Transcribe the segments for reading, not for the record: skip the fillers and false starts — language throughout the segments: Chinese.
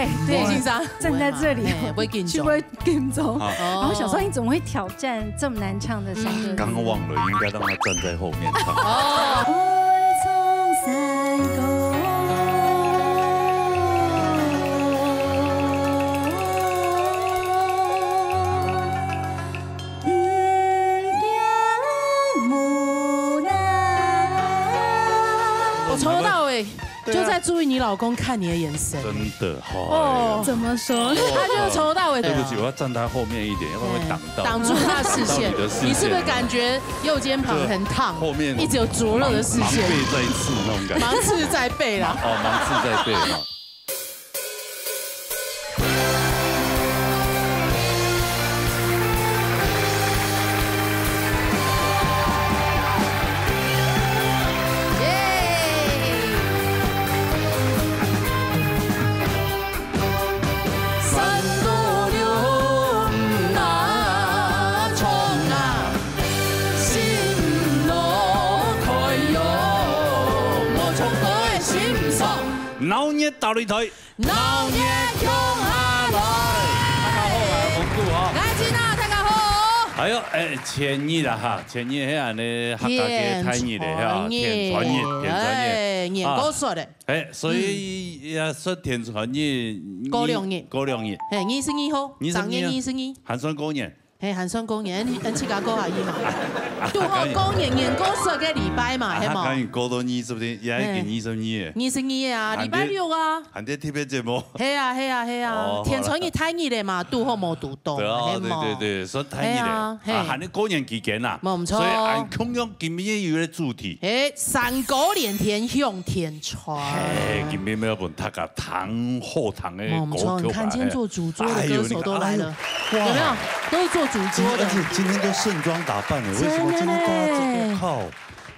会，对，欣赏站在这里不会跟就不会跟踪。然后想说你怎么会挑战这么难唱的山歌？刚刚忘了，应该让他站在后面唱。哦。从山沟。 从头到尾就在注意你老公看你的眼神，真的哦，怎么说？他就是从头到尾。对不起，我要站他后面一点，要不然会挡到。挡住他的视线。你是不是感觉右肩膀很烫？后面一直有灼热的视线。芒背在刺那种感觉。芒刺在背啦。哦，芒刺在背啊。 老热到你台，老热向下来。大家好啊，红度啊，来，金娜，大家好。还有前日啦哈，前日迄样呢，客家嘅太热咧哈，天传热，天传热，年糕说的。所以也说天传热，高粱热，高粱热。二十二号，3月22。寒酸高热。 寒酸公年，你去甲过下伊嘛？拄好公年过说个礼拜嘛，系嘛？講完過到20點，也係22嘅。22啊，禮拜6啊。行啲特別節目。係啊係啊係啊，天春熱太熱咧嘛，拄好冇拄到。對對，所以太熱咧。行啲過年期間啊，冇唔錯。所以按同樣今日有個主題。山高連天向天傳。今日要問他個糖後糖嘅冇唔錯，你看今天做主桌的歌手都來了，有沒有？都是做主桌的。而且今天都盛裝打扮了，為什麼今天大家這個靠？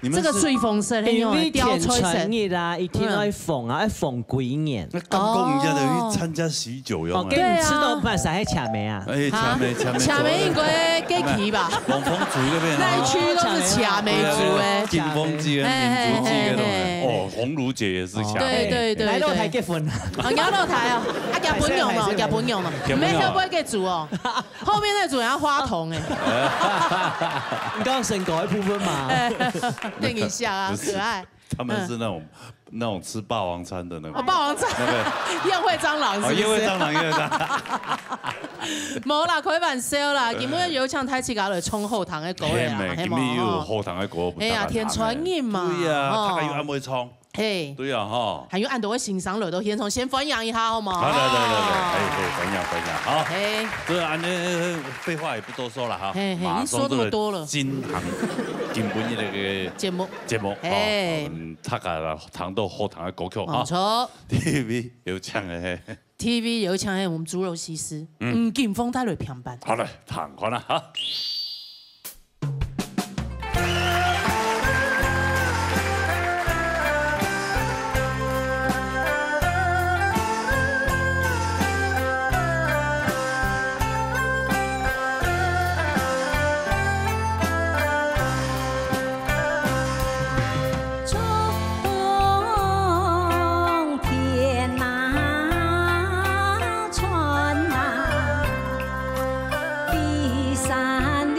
這個最豐盛，因為天傳熱啊，一天要逢啊，要逢幾年。那剛講人家就去參加喜酒用啊。對啊。吃到半曬還卡梅啊？哎，卡梅。卡梅應該給皮吧？龍鳳族嗰邊。那一區都是卡梅族誒。金峰記跟民族記嗰種。哦，紅爐姐也是卡梅。對對。來落台結婚。啊，要落台哦，啊，結婚用咯，結婚用咯。沒會不會給煮哦？後面那組人要花童誒。你剛剛身高一部分嘛？對一下啊。 可愛，他們是那種吃霸王餐的那個。霸王餐，那個宴會蟑螂是不是？宴會蟑螂，宴會蟑螂。冇啦，開玩笑啦，根本有唱台詞搞嚟衝後堂嘅歌嚟啦，係冇？有後堂嘅歌。哎呀，天傳熱嘛。對呀，他還有安慰唱。 嘿，對啊，哈，還有按到我欣賞了，都先從先分享一下好嗎？來，分享，好。嘿，對啊，那廢話也不多說了哈。馬上這個金本日嘅節目，他個糖豆後糖嘅歌曲啊。錯 ，TV 有唱嘅，TV 有唱嘅，我們豬肉西施，金峰帶來平板。好嘞，彈款啦哈。 山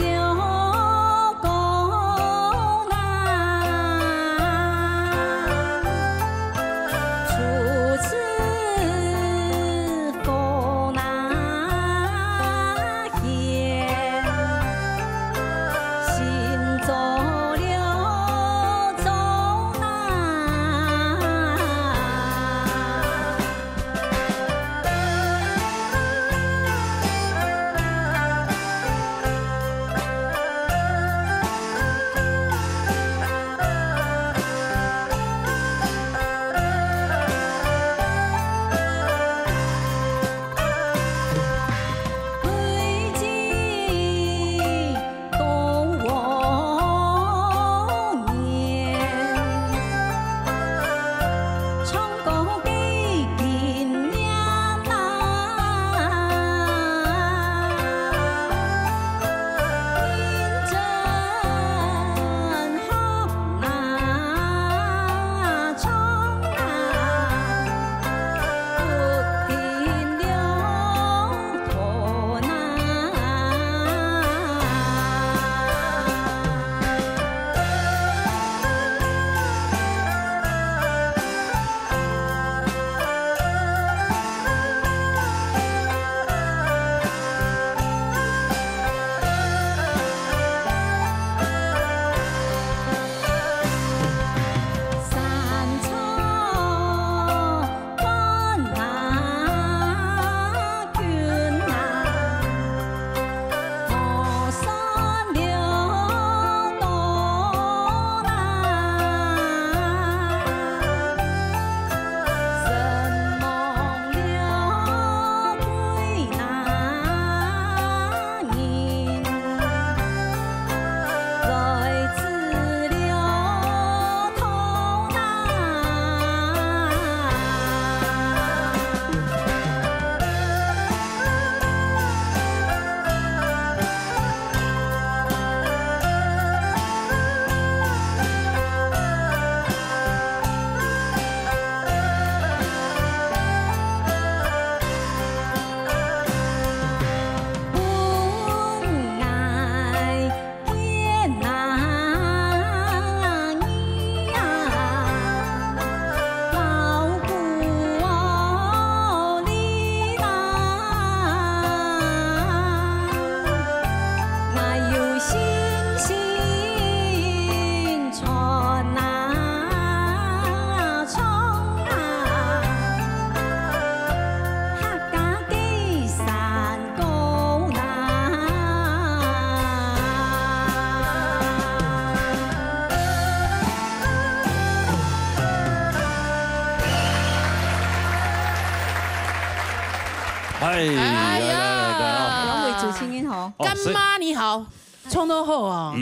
哎呀，两位主持人好，干妈你好，创都好啊。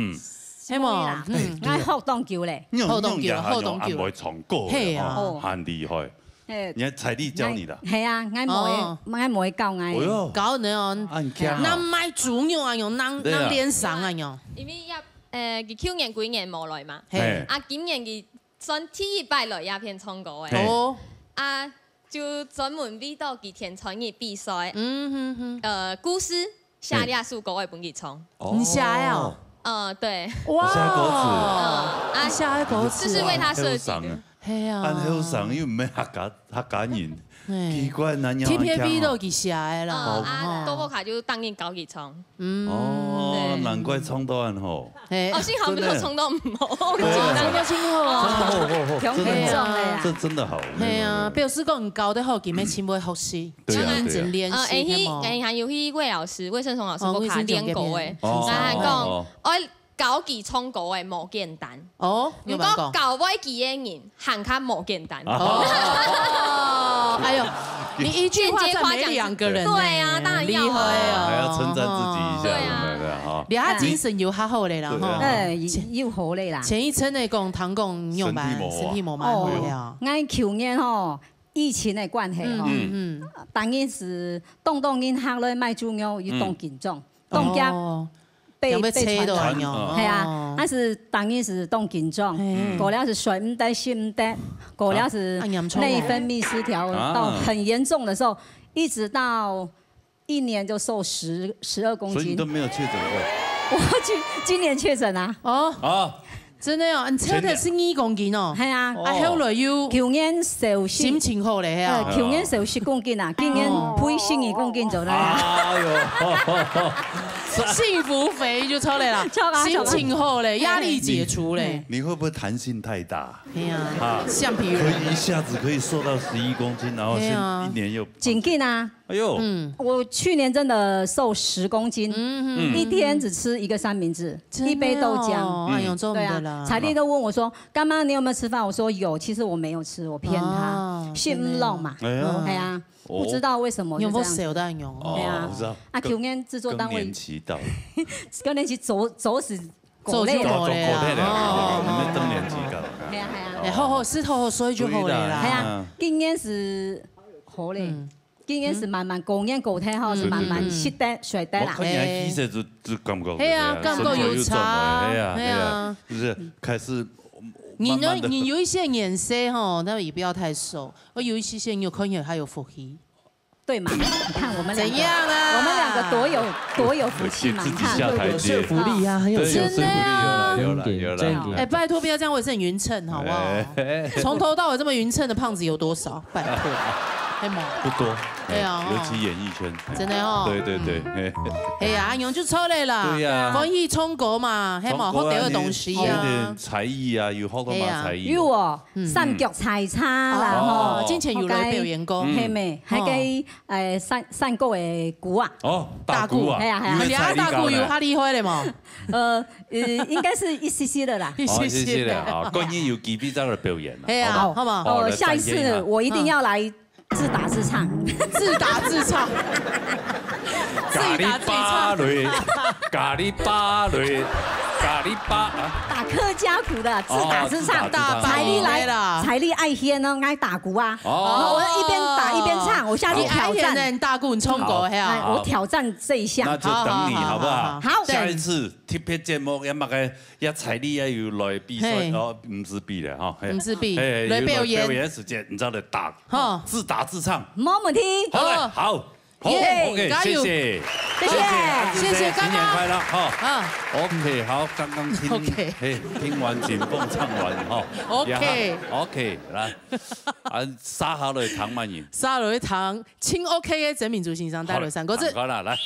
係嘛？我學當橋咧，學當橋，唔會唱歌，係啊，很厲害。你彩麗教你的？係啊，我會教我。教你哦，咱買主牛啊，用咱練上啊用。因為佢去年幾年冇來嘛，今年佢算第一擺來鴉片唱歌嘅。哦。就專門為到佢填唱嘅比賽。故事下列首歌會幫佢唱。你寫呀？對。哇！下歌詞，這是為他設計的。係啊。按後上又唔係客家人，奇怪難樣。 TPP 都佢寫的啦。多波卡就當年教佢唱。哦，難怪唱到很好。幸好沒有唱到唔好。唱到真好啊！這真的好。係啊，表示講唔教得好，佢咪前輩學習，認真練習。還有迄魏老師、魏勝松老師，我卡練過誒。然後講我。教佢唱歌誒無簡單，如果教會佢嘅人，行卡無簡單。哎呦，你一句話讚美兩個人，對啊，當然要啊，還要稱讚自己一下，對啊，你下精神又較好咧啦，又好咧啦。前一層嚟講，堂講用辦身體冇蠻好呀。我去年吼疫情嘅關係吼，當然是東人客來賣豬肉，要當緊張，當家。被傳染，係啊，但是當然是動緊張，過了是水唔得，心唔得，過了是內分泌失調，到很嚴重的時候，一直到1年就瘦12公斤。所以你都沒有確診過？我今年確診啊。真的哦，你測的是2公斤哦。係啊，後來又去年瘦心情好咧啊。去年瘦10公斤啊，今年配12公斤就啦。哎呦！幸福肥就出來了，心情好嘞，壓力解除嘞。你會不會彈性太大？哎呀，橡皮人。可以一下子可以瘦到11公斤，然後1年又。緊緊啊！哎呦，我去年真的瘦10公斤，一天只吃1個三明治，1杯豆漿。哎呦，對啊，彩麗都問我說：幹媽，你有沒有吃飯？我說有，其實我沒有吃，我騙他，心唔落嘛。哎呀。不知道為什麼用不少的用，對啊，去年製作單位，更年期到，更年期走死狗累了，你們更年期到，係啊，好好石頭所以就好嘞啦，係啊，今年是好嘞，今年是慢慢過年過天後是慢慢蝕得水得啦，我看你還氣色就感覺，係啊，感覺有差，係啊，就是開始。你有一些顏色哈，但也不要太瘦。我有一些有可能還有福氣，對嘛？你看我們怎樣啊？我們兩個多有福氣嘛？你看，有說服力啊，很有說服力，有了。哎，拜託不要這樣，我也是很勻稱，好不好？從頭到尾這麼勻稱的胖子有多少？拜託。不多，對啊，尤其演藝圈，真的哦，對，哎呀，阿勇就出來了，對呀，可以衝過嘛，還冇學到東西啊，有點才藝啊，有好多嘛才藝，有哦，三腳踩叉啦，吼，之前有來表演過，係咪？還給散過嘅鼓啊，哦，大鼓啊，係啊，你阿大鼓有哈厲害的嘛？應該是一些些的啦，一些些的啊，關於有幾筆在那表演，係啊，好嘛，下一次我一定要來。自打自唱，自打自唱，咖喱芭蕾，咖喱芭蕾，咖喱芭啊，打客家鼓的，自打自唱，彩麗來了，彩麗愛編呢，愛打鼓啊，我一邊打一邊唱，我下去挑戰，大鼓衝過，我挑戰這一項，那就等你好不好？好，下一次特別節目也彩麗也有來比賽哦，唔是比的哈，唔是比，來表演時間，你知道的打，自打自唱，冇問題，好，OK，謝謝，謝謝，新年快樂哈，OK，好，剛剛聽完錦鳳唱完哈，OK，來，沙下來唐曼穎，沙來唐，親 OK 嘅真民族欣賞帶來3個字，好啦，來。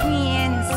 年少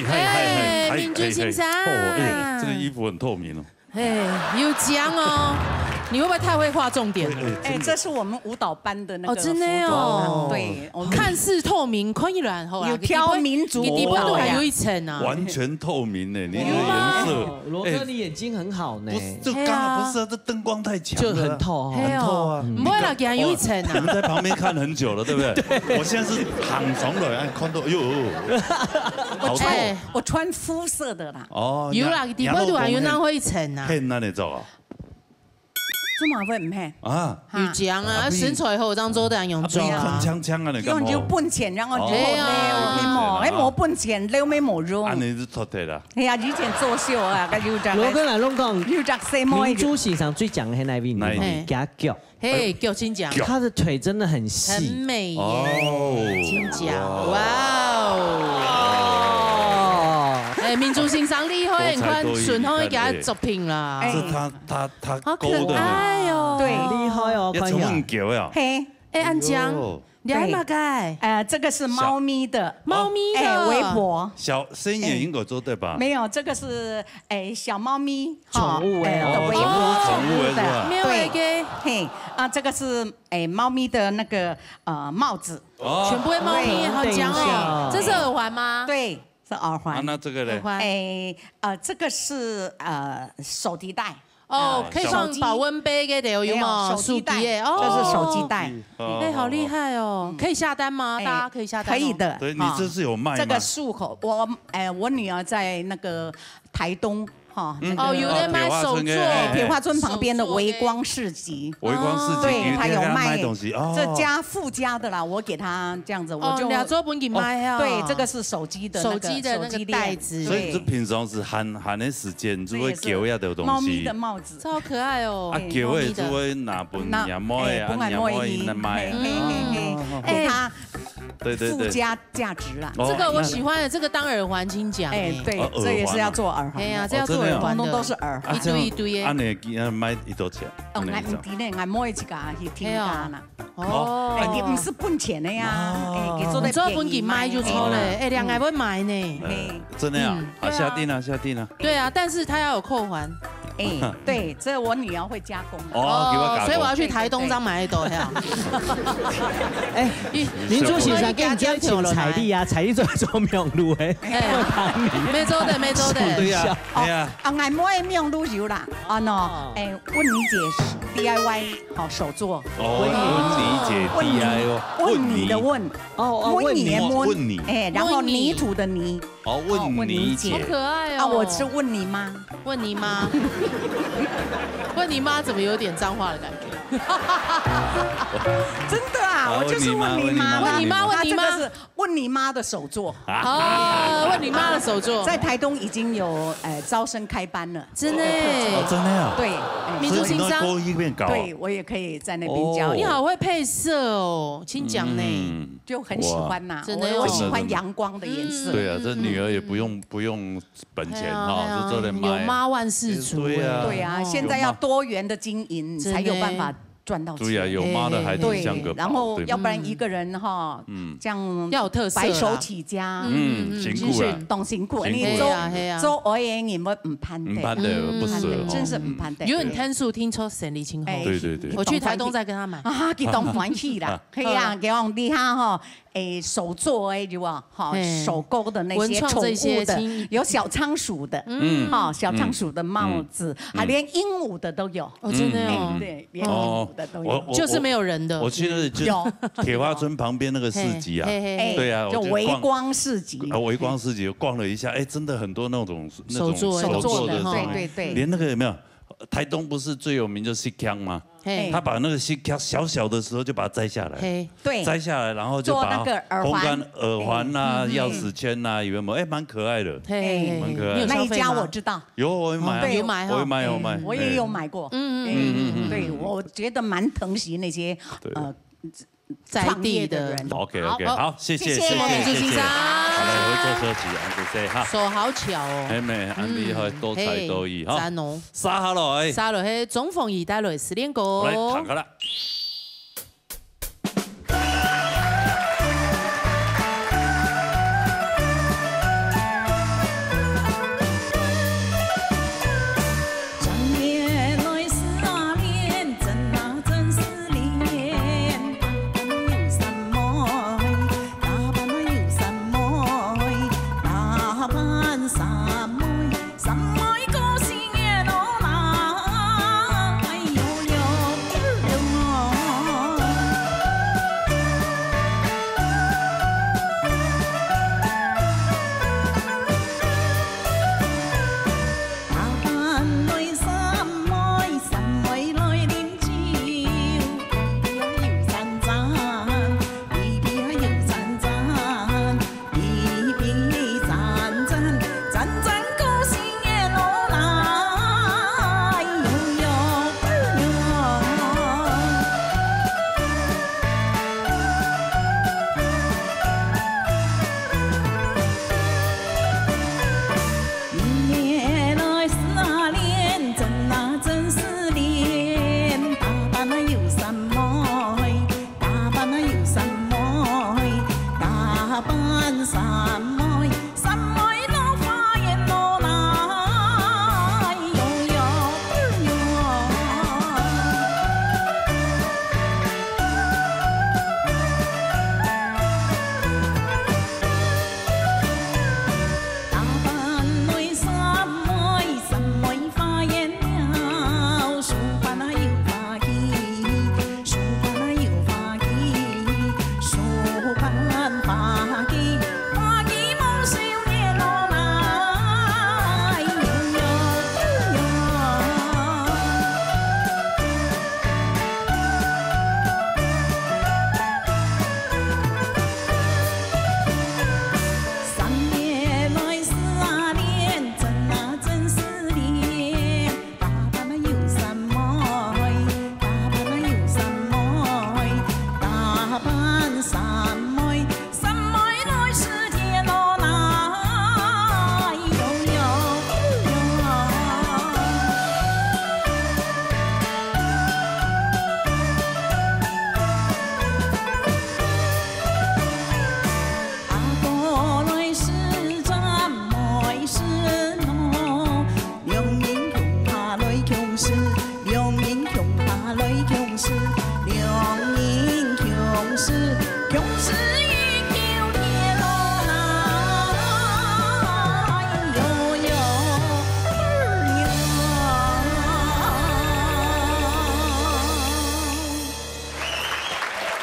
嗨，明珠先生，这个衣服很透明哦。有奖哦。你会不会太会画重点了？这是我们舞蹈班的那个真的哦。对，看似透明，看一然后有挑民族，你底部都还有一层啊，完全透明呢，你那个颜色。罗哥，你眼睛很好呢。不是，这刚好不是啊，这灯光太强，就很透，很透啊。不会啦，给他有一层啊。你们在旁边看很久了，对不对？对。我现在是躺床了，哎，看到哟，我穿肤色的啦。哦。有啦，底部都还有那会一层啊。骗那里走啊？做嘛会唔骗啊？有奖啊，身材好，当做得用装啊。锵啊，你用就笨钱，然后就冇笨钱，撩咩冇用。安尼是错的啦。係啊，以前作秀啊，個要着。羅哥來攏講，要着細妹。明珠欣賞最強的那位，給他腳。嘿，腳真講。他的腿真的很細。很美耶。真講，哇哦。民族欣賞厲害，你看順康給他作品啦。是他勾的。哎呦，對，厲害哦，看一下。狗呀。嘿，安江，你還嘛蓋？這個是貓咪的，貓咪的圍脖。小深眼應該做對吧？沒有，這個是小貓咪寵物哎，的圍脖，寵物的。對，嘿，這個是貓咪的那個帽子。全部貓咪，好講哦。這是耳環嗎？對。是耳環，那這個呢？這個是手提袋。哦，可以放保溫杯嘅有冇？手機袋，哦，這是手機袋。哎，好厲害哦！可以下單嗎？大家可以下單。可以的。對，你這是有賣嗎？這個漱口，我女兒在那個台東。哦，有在賣手作，鐵花村旁邊的微光市集，微光市集，對，他有賣東西，這加附加的啦，我給他這樣子，我就兩周本給賣啊。對，這個是手機的那個袋子，所以這平常是喊的時間，就會狗呀的東西。貓咪的帽子，超可愛哦。啊，狗也就會拿本養貓的，啊養貓的賣，給他。對，附加價值啦。這個我喜歡的，這個當耳環金獎。對，這也是要做耳環。哎呀，這要做耳環的，都是耳環，一堆一堆的。啊，你買一多錢？唔啲咧，我買一個去聽家啦。哦，你唔是本錢的呀，你做本給賣就錯了，兩個會買呢。真的呀？啊，下定了，下定了。對啊，但是他要有扣環。對，這我女兒會加工的。哦，所以我要去台東張買一朵呀。民族欣賞給你邀請彩麗啊，彩麗做名路誒。沒做的，沒做的。對呀，係啊。我買名路油啦，溫妮姐 DIY 好手作。溫妮姐 DIY。溫妮的溫。溫妮的溫。然後泥土的泥。哦，溫妮姐。好可愛哦。啊，我是溫妮媽。溫妮媽。問你媽怎麼有點髒話的感覺？真的啊，我就是問你媽。問你媽，問你媽是問你媽的手作。哦，問你媽的手作，在台東已經有招生開班了。真的？真的呀？對，民族欣賞。對，我也可以在那邊教。你好會配色哦，請講呢。就很喜歡吶，真的，我喜歡陽光的顏色。對啊，這女兒也不用本錢哈，就做點賣。有媽萬事足。對啊，現在要多元的經營，才有辦法賺到錢。對啊，有媽的孩子像個寶。然後要不然一個人哈，這樣要有特色，白手起家，辛苦了，懂辛苦。你做我也你們唔攀的，不是，真是唔攀的。有人攤數聽說神力清後，對對對，我去台東再跟他買。啊，佢當歡喜啦，係啊，給我哋下哈。手做就話，手工的那些寵物的，有小倉鼠的，小倉鼠的帽子，還連鸚鵡的都有。哦，真的哦，對，連鸚鵡的都有，就是沒有人的。我去那就鐵花村旁邊那個市集啊，對啊，就微光市集。微光市集逛了一下，哎，真的很多那種手做的，對對，連那個有沒有？台東不是最有名就是西腔嗎？他把那個西腔小小的時候就把它摘下來，對，摘下來，然後就把烘乾耳環啊、鑰匙圈啊，有沒有？哎，蠻可愛的，蠻可愛。那一家我知道，有我會買，我會買，我也有買過，對，我覺得蠻疼惜那些在地的人。OK，好，謝謝，民族欣賞。好來，我做設計，安迪哈。手好巧哦。係咪？安迪係多才多藝哈。讚哦。撒下來。撒落去，總鳳儀帶來失戀歌。來，彈個啦。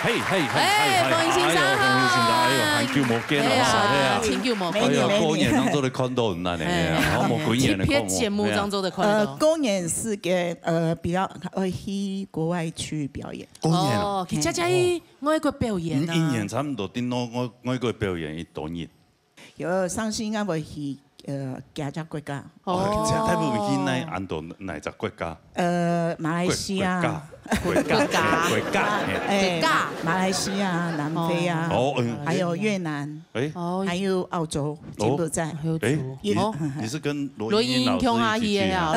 嘿，歡迎先生，哎呦，很久冇見啦，很久冇見。哎呦，過年當中的看到唔難嘅，好冇過年的看到。節目當中的看到。過年是給比較去國外去表演。過年啊？其實喺外國表演啊。一年差唔多點到外國表演一多年。有上次我會去幾隻國家。哦。睇唔去哪安度哪隻國家？馬來西亞。國家，馬來西亞、南非啊，還有越南，還有澳洲，全部在。你是跟羅英老師一起去啊？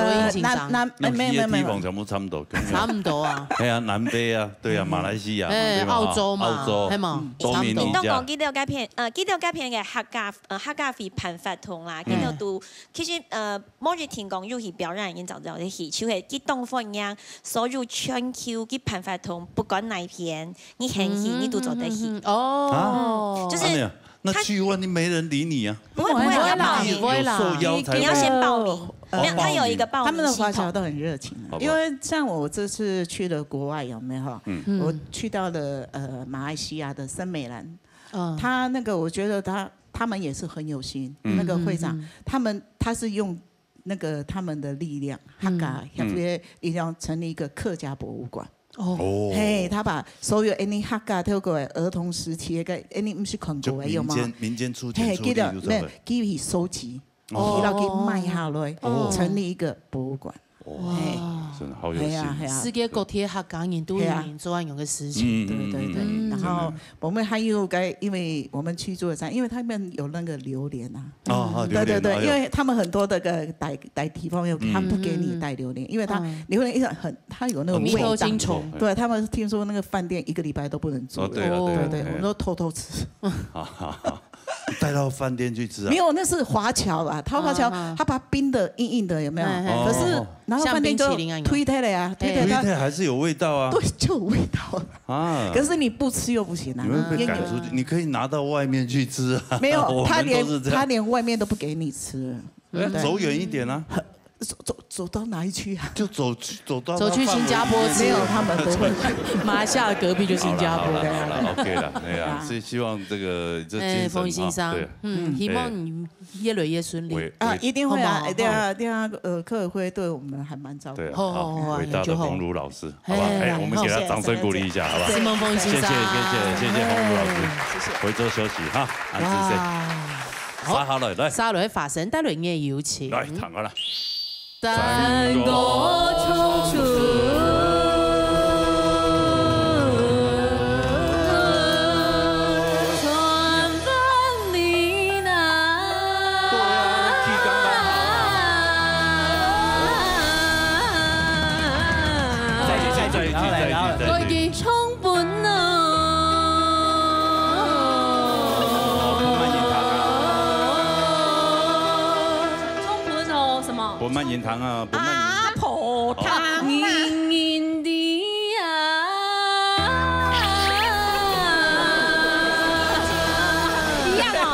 沒有，地方全部差唔多。差唔多啊。係啊，南非啊，對啊，馬來西亞，澳洲嘛，係嘛？多面你都講幾條街片，幾條街片嘅客家話辦法同啦，幾條都其實每日聽講有去表演演奏就係戲，就係啲東方人所有全球嘅辦法同，不管哪一片，你很戲你都做得戲。哦，就是。那去問你沒人理你啊？不會啦，有受邀才。你要先報名，沒有，他有一個報名系統。他們的華僑都很熱情，因為像我這次去了國外，有沒有？我去到了馬來西亞的森美蘭，他那個我覺得他們也是很有心，那個會長，他是用那個他們的力量，客家力量成立一個客家博物館。哦，嘿，他把所有客家透過兒童時期嘅唔是恐怖嘅有嗎？民間出錢出力，沒有，佢收集，然後佢賣下來，成立一個博物館。哇，真係好有心。世界各地客家人都有做一樣嘅事情。對。然後我們還有因為我們去做因為他們有那個榴蓮啊。對，因為他們很多的個帶地方有，他不給你帶榴蓮，因為他榴蓮他有那個味道。對，他們聽說那個飯店一個禮拜都不能住。對，我們都偷偷吃。帶到飯店去吃啊？沒有，那是華僑啊，華僑他把冰的硬硬的有沒有？可是然後飯店就推開了呀，推開還是有味道啊。對，就有味道啊。可是你不吃又不行啊。你會被趕出去，你可以拿到外面去吃啊。沒有，他連外面都不給你吃。走遠一點啊。走到哪裡去啊？就走去新加坡吃。沒有，他們不會。馬來西亞隔壁就新加坡。OK 了，對啊，所以希望這精神先生，希望你越來越順利。一定會啊，一定要客委會對我們還蠻照顧。對，好，偉大的鴻儒老師，好吧，我們給他掌聲鼓勵一下，好吧？謝謝鴻儒老師，回座休息哈，安靜些。沙下來，沙來發聲，帶來嘅邀請。來，彈過來。但我處處傳萬里南。對啊，氣剛剛好。再一句。充本啊！不慢飲糖啊！阿婆糖黏黏的啊！一樣哦，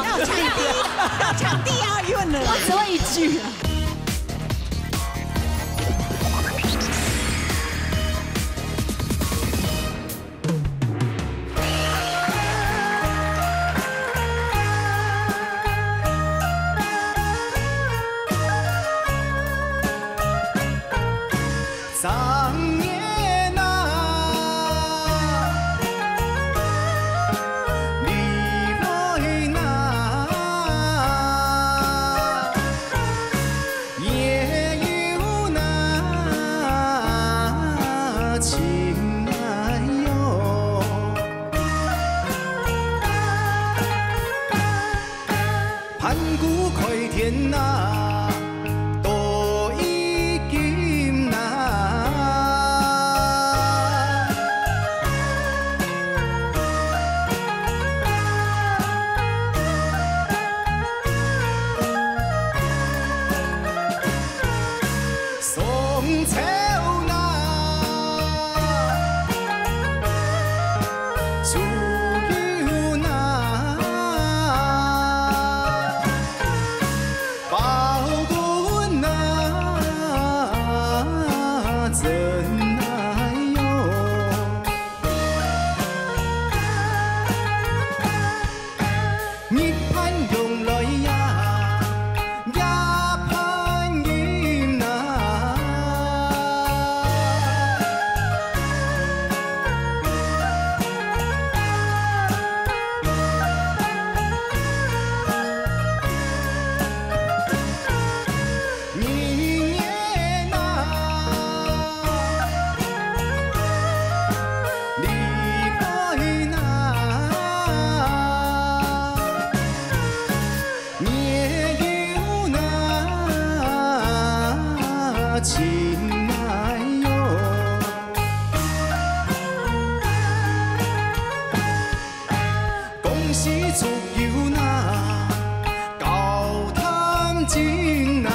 要唱低押韻了，我只會一句。是足有那高谈情那。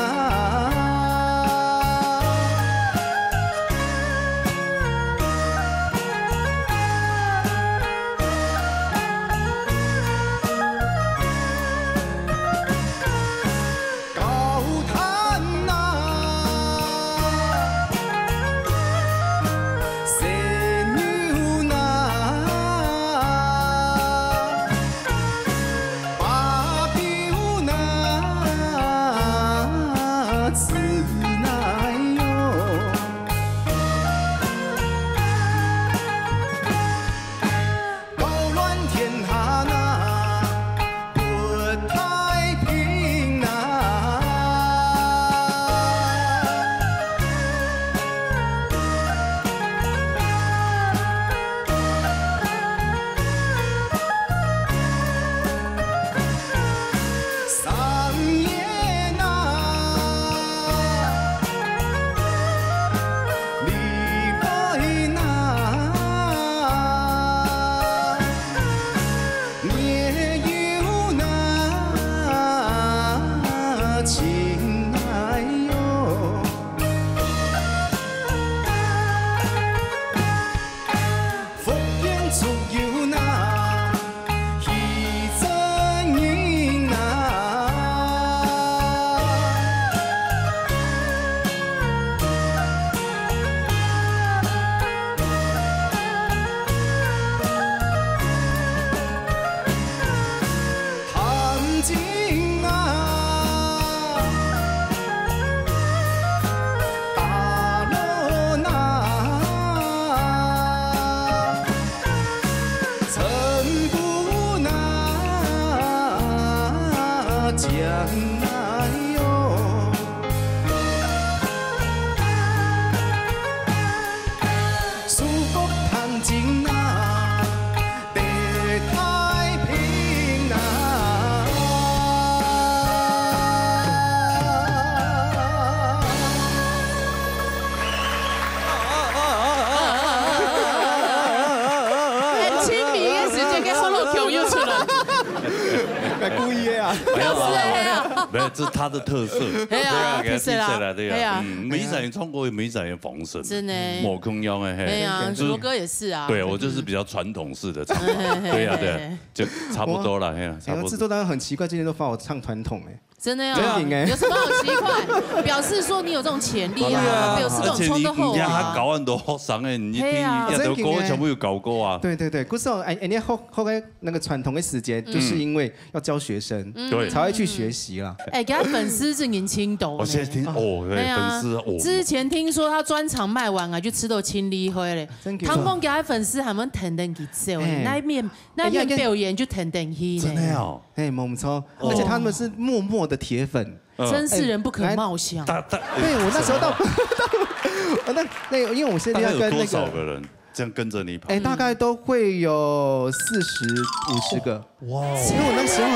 这是他的特色，对啊，给他特色了，对啊，每一场唱歌，每一场也防身，真的，抹空腰哎，对啊，主播哥也是啊，对我就是比较传统式的唱法，对呀对，就差不多了，哎呀，差不多。制作单位很奇怪，今天都发我唱传统哎。真的呀，有什么好奇怪？表示说你有这种潜力啊，表示这种冲得好啊。而且你他搞很多学生的，你一听亚洲歌全部有搞过啊。对对对，可是你后来那个传统的时间，就是因为要教学生，对，才会去学习啦。哎，给他粉丝是年轻抖。我现在听哦，对，粉丝哦。之前听说他专场卖完啊，就吃到清理回嘞。他们给他粉丝还蛮疼的去走，那一面表演就疼去。真的哦，哎，没错，而且他们是默默的铁粉。真是人不可貌相。对，我那时候到那因为我现在要跟那个多少个人这样跟着你跑？哎，大概都会有40、50个。哇！因为我那时候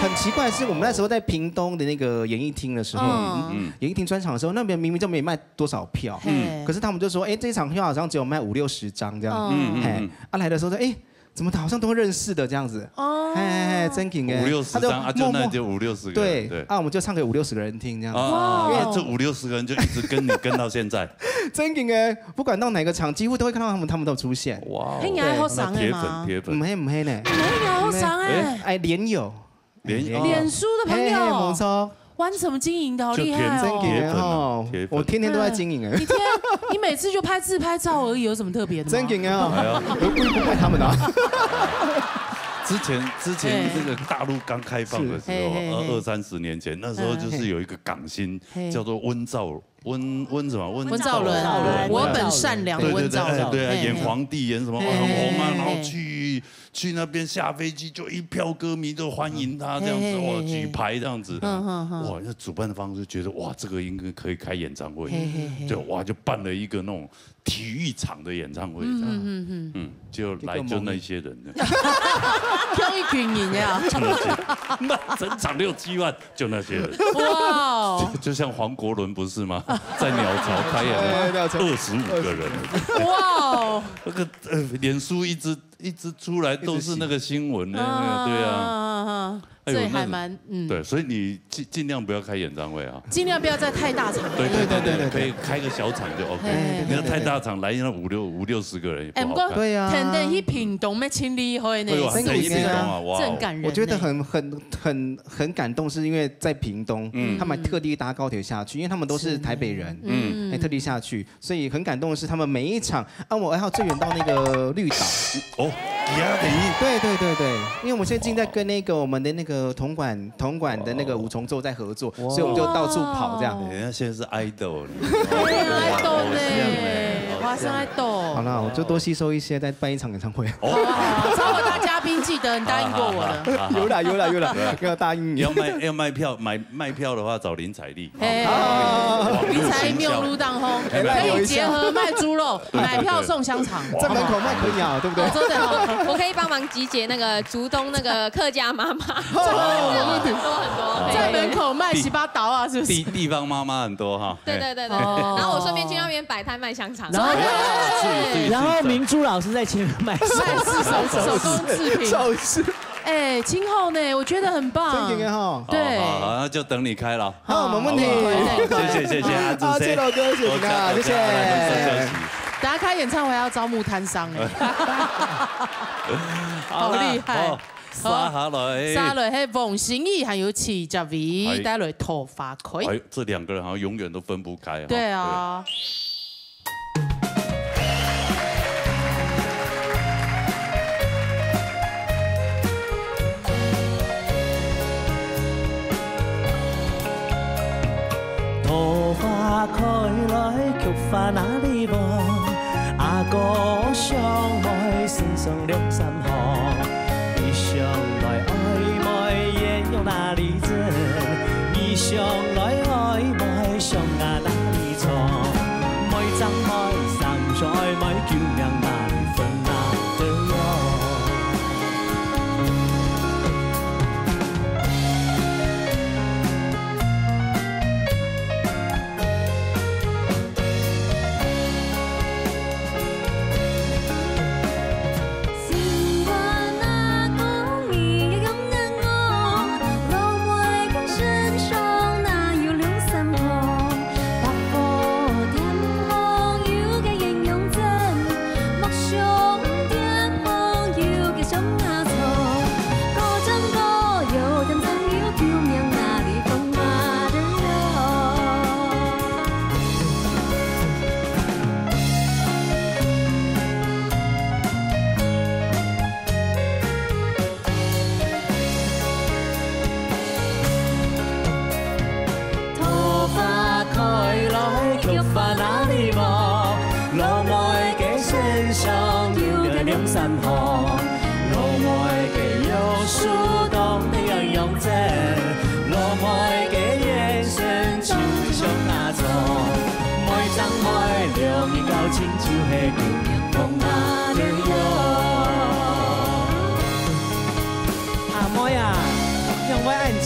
很奇怪，是我们那时候在屏东的那个演艺厅的时候，演艺厅专场的时候，那边明明就没卖多少票，可是他们就说，哎，这场票好像只有卖50、60张这样。来的时候说，哎。怎么好像都认识的这样子？哦，哎，真劲哎！50、60张啊，就那就50、60个。对，啊，我们就唱给50、60个人听这样。哇！因为这50、60个人就一直跟你跟到现在。真劲哎！不管到哪个场，几乎都会看到他们都出现。哇！黑牙好伤哎嘛？铁粉，唔黑呢？黑牙好伤哎！哎，脸书的朋友。没错。玩什么经营的好厉害哦！我天天都在经营哎。你每次就拍自拍照而已，有什么特别的吗？真劲啊！我故意不拍他们的。之前这个大陆刚开放的时候，20、30年前，那时候就是有一个港星叫做温兆伦，我本善良温兆伦，对啊，演皇帝演什么很红啊，然后去那边下飞机就一票歌迷都欢迎他这样子，哇，举牌这样子，哇，那主办方就觉得哇，这个应该可以开演唱会，就哇就办了一个那种体育场的演唱会，就来就那些人，挑一群人呀，那整场6、7万就那些人，哇，就像黄国伦不是吗？在鸟巢开演了25个人，哇，那个脸书一一直出来都是那个新闻的，对啊。所以还蛮对，所以你尽量不要开演唱会啊，尽量不要在太大场。对，可以开个小场就 OK。你要太大场来那五六十个人也不好看。对啊，天天去屏东咩清理会呢？真感人。我觉得很感动，是因为在屏东，他们特地搭高铁下去，因为他们都是台北人，还特地下去，所以很感动的是他们每一场我还要最远到那个绿岛哦。对，因为我们现在正在跟那个我们的那个铜管的那个五重奏在合作，所以我们就到处跑这样。人家现在是 idol， idol 呢，花生 idol。好了，我就多吸收一些，再办一场演唱会。找我当嘉宾，记得你答应过我了。有了，要答应你。要卖票，卖票的话找林采莉。林采莉妙路当红，可以结合卖猪肉，买票送香肠，在门口卖可以啊，对不对？真的好。我可以帮忙集结那个竹东那个客家妈妈，很多，在门口卖洗八刀啊，是不是？地方妈妈很多哈。对，然后我顺便去那边摆摊卖香肠。然后明珠老师在前面卖手工制品。哎，今后呢，我觉得很棒。对，好，那就等你开了。好，没问题。谢谢阿朱谢老哥，谢谢，谢谢。大家开演唱会要招募摊商哎，好厉害！沙來係黃心怡還有齊澤偉帶來頭髮開。這兩個人好像永遠都分不開。對啊。頭髮開來菊花哪裡望？阿哥上來身上兩三行，你上來曖昧眼用哪裡整？你上來曖昧上牙哪裡藏？每張每三上曖昧叫命哪裡分哪得用？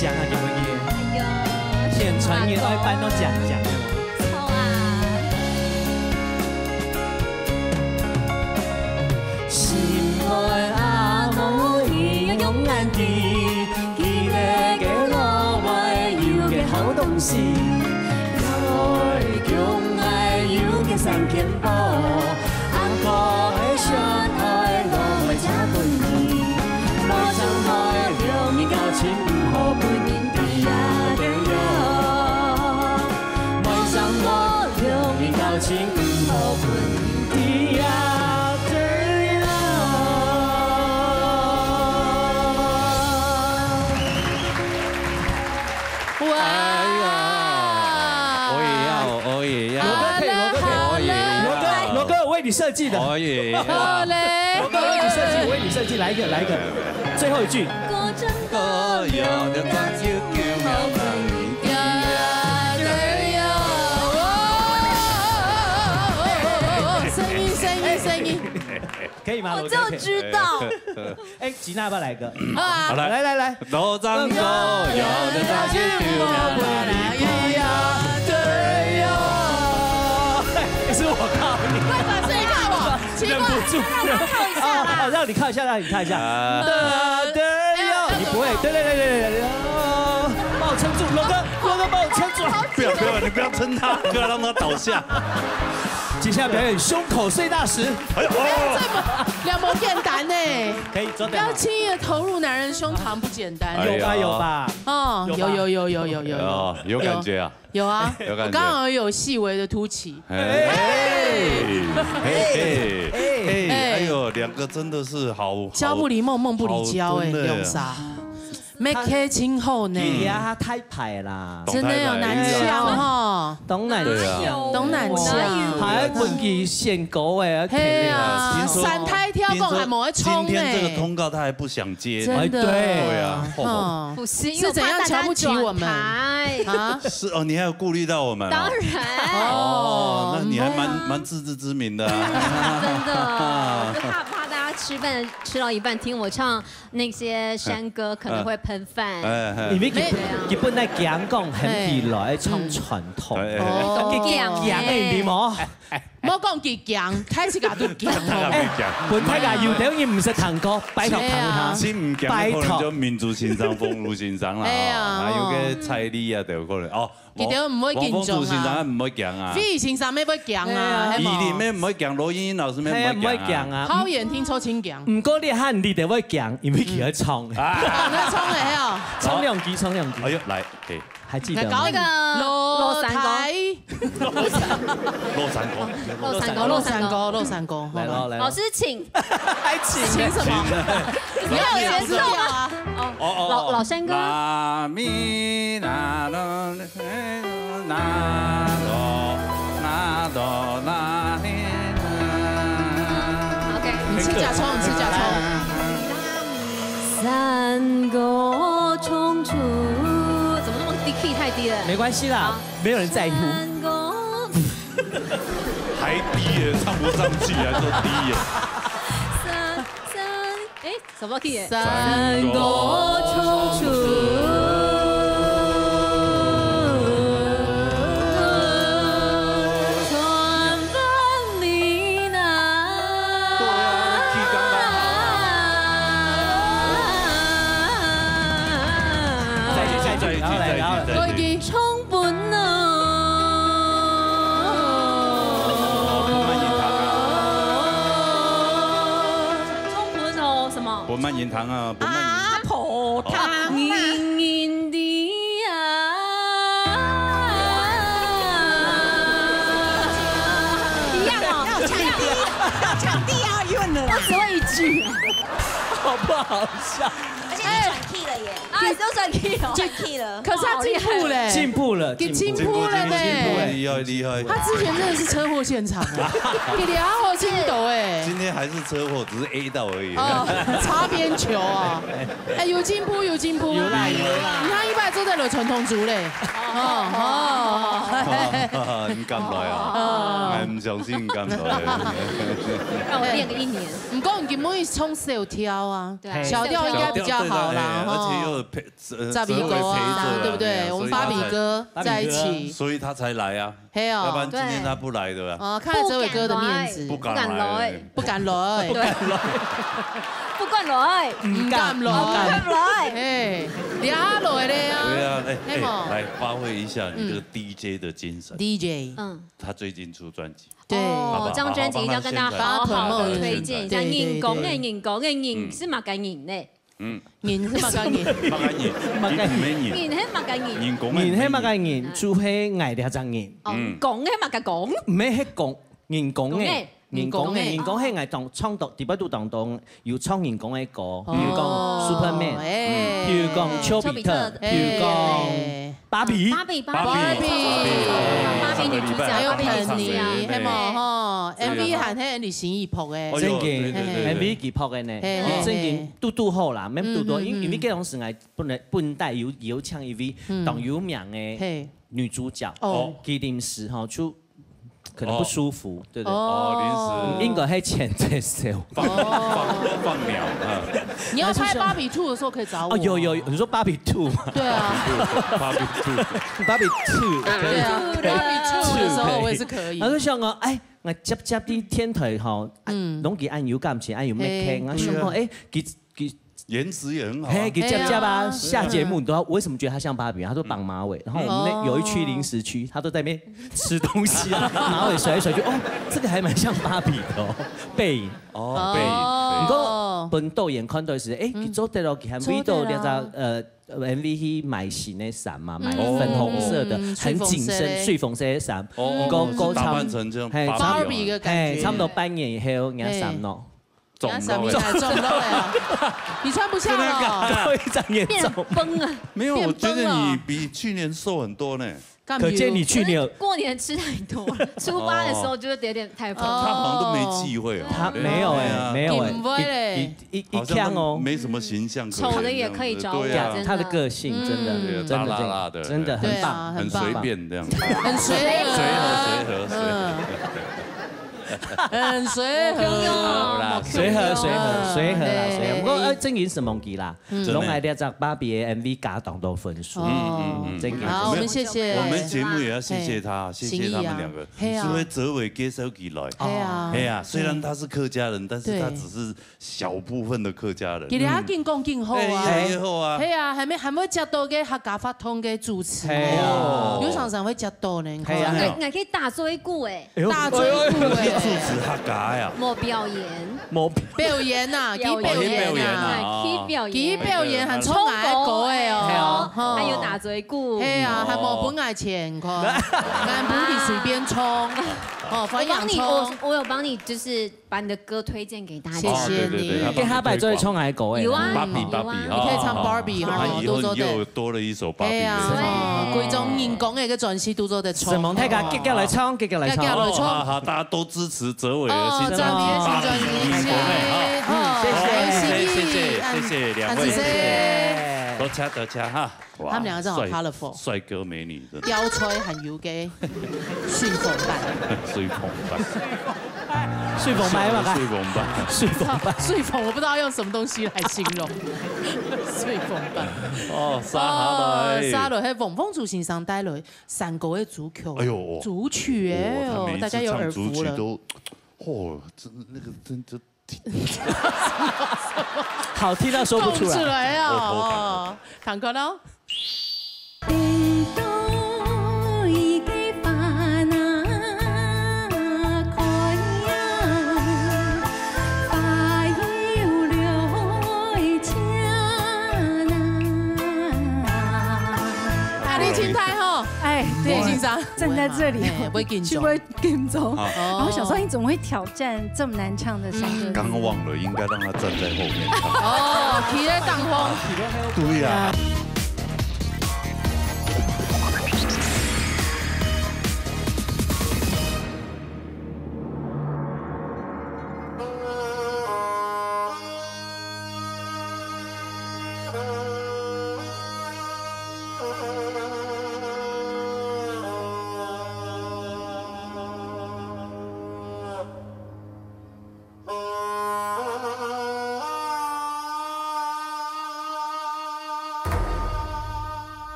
讲啊，你们也，演传也爱班都讲的嘛。臭啊！心愛阿母伊勇敢地，記得給我愛有個好東西，愛強愛有個三片寶，阿哥的相愛我會加分你，我想愛兩面交情。情不好分的呀的呀，哇！我也要，罗哥，我为你设计的，我也要，罗哥为你设计，我为你设计，来一个，最后一句。可以吗？我就知道。哎，吉娜要不要来个？好，来。罗张哥，有的大姐丢了哪里呀？对呀。是我靠你。为什么谁靠我？忍不住，让你看一下，让你看一下。你不会，对，帮我撑住，罗哥，帮我撑住。不要，你不要撑他，不要让他倒下。接下来表演胸口碎大石。哎呦，两模简单呢，可以做。不要轻易的投入男人胸膛，不简单。有吧？哦，有，有感觉啊。有啊，我刚好有细微的凸起。哎呦，两个真的是好。朝不离梦，梦不离朝，哎，用啥？没开今后呢？呀，太派啦，真的有难笑哈，东南笑，还问题限高哎，嘿啊，三胎挑共还没冲今天这个通告他还不想接，真的对啊，不是怎样瞧不起我们啊？是哦，你还有顾虑到我们？当然哦，那你还蛮自知之明的，真的，就怕大家吃到一半听我唱那些山歌，可能会喷饭。因为基本来讲很起来唱传统，强你冇，冇讲佢强，开始架都强。本太架要等於唔識彈歌，拜託彈下。先唔強，可能就民族欣賞、風路欣賞啦。還有個蔡理啊，就可能哦。佢哋唔會緊張啊。王欣賞唔會強啊。飛欣賞咩會強啊？伊哋咩唔會強，羅英英老師咩唔會強啊。好言聽錯清強。唔過你喊你哋會強，因為佢喺唱。那唱嚟啊！唱兩句。哎呦，來，對。還記得嗎？搞那個羅山歌，來咯，老師請，還請什麼？沒有節奏啊！老山歌。OK， 你吃甲蟲。山歌冲出，怎么那么低 key 太低了？没关系啦，没有人在乎。还低耶，唱不上去还说低耶。什么 key？ 山歌冲出。不慢言堂啊，不慢言阿婆汤黏黏的啊，一样哦，要抢第二韵了，我只会一句，好不好笑？而且你转 key 了耶，啊，都转 key 了，转 key 了，可是他进步嘞，进步了呢，厉害！他之前真的是车祸现场啊，比你还好筋斗哎。今天还是车祸，只是 A 到而已。哦，擦边球啊！哎，有进步。有啦。你看一百周在了传统族嘞。你敢来啊？我唔相信你敢来。让我练个1年。不过你根本是冲小跳啊，对，小调应该比较好啦。而且又陪扎比哥啊，对不对？我们芭比哥在一起，所以他才来啊。嘿哦，要不然今天他不来的。哦，看了哲伟哥的面子，不敢来，不敢来。哎，俩来的啊。对啊，来发挥一下你这个 DJ 的精神。DJ， 他最近出专辑。对，这张专辑一定要跟大家好好的推荐一下。人講是嘛緊人呢？人是嘛緊人，乜緊人？乜緊咩人？人係嘛緊人？人講人係嘛緊人，做係藝啲爭人。講係嘛嘅講？唔係係講人講嘅。人講係藝當創作，特別都當要創人講嘅歌，譬如講 Superman， 譬如講丘比特，譬如講芭比女主角，還有彭妮，係冇嗬 ？MV 係喺你心意撲嘅，真嘅 MV 幾撲嘅呢？真嘅嘟好啦，咩嘟，因為嗰種是藝本代有唱 MV，當有名嘅女主角，佢臨時嗬出。可能不舒服，對對。哦，臨時。應該係前在手。放鳥啊！你要拍芭比 2的時候可以找我。哦，有，你說芭比 2 嗎？對啊。芭比 2。對啊，芭比 2的時候我也是可以。我就想講，哎，我接啲天台吼，拢佢按油感情，按油 make 啊，想讲佢颜值也很好。嘿，给接吧，下节目你都要为什么觉得他像芭比？他说绑马尾，然后我们那有一区零食区，他都在那边吃东西啊，马尾甩一甩，就哦，这个还蛮像芭比的哦，背影哦，背影。你讲本导演看到是，佢做得咯，佢还味道两张MV 去买新的衫嘛，买粉红色的，很紧身碎缝色的衫，打扮成这样芭比的感觉，差不多半年以后人家衫咯。中了，你穿不下了，一张眼变崩了。没有，我觉得你比去年瘦很多呢。可见你去年过年吃太多了，初八的时候就有点太胖。他好像都没忌讳哦。他没有没有一枪哦，没什么形象。丑的也可以招架，他的个性真的大辣辣的，真的很棒，很随便这样，很随和。很随和啦，随和啦。不过正经是梦记啦，拢来了只芭比的 MV 加当多分数。好，我们谢谢。我们节目也要谢谢他，谢谢他们两个，因为泽伟介绍起来。哎呀，虽然他是客家人，但是他只是小部分的客家人。其实他更讲更好啊，好啊。系啊，还没接到嘅客家法通嘅主持，有常常会接到呢。系啊，我可以打追鼓哎，打追鼓哎。主持客家呀？冇表演，表演呐，佢表演很聪爱歌诶哦，还有打嘴鼓，系啊，还冇本爱钱，俺不你随便冲，我有帮你，就是把你的歌推荐给大家，谢谢你，给他摆做聪爱歌诶，有啊，芭比，你可以唱 Barbie 哈，以后又多了一首芭比，贵种人工嘅个专辑都做得唱，沈蒙太家结结来唱，好，大家都支持泽伟的新专辑《芭比》，谢谢两位，多车哈，他们两个正好 colorful， 帅哥美女的，吊吹很油嘅，顺风版，顺风版嘛，顺风我不知道用什么东西来形容，顺风版。哦，沙落喺凤凰主席上带来3个嘅主曲，哎呦，主曲哎呦，大家有耳福了。哦，真那个真就。好听到说不出来哦，唐哥呢？对，欣赏站在这里，去会跟踪，然后想说你怎么会挑战这么难唱的山歌？刚忘了，应该让他站在后面唱。哦，企在当风，对呀。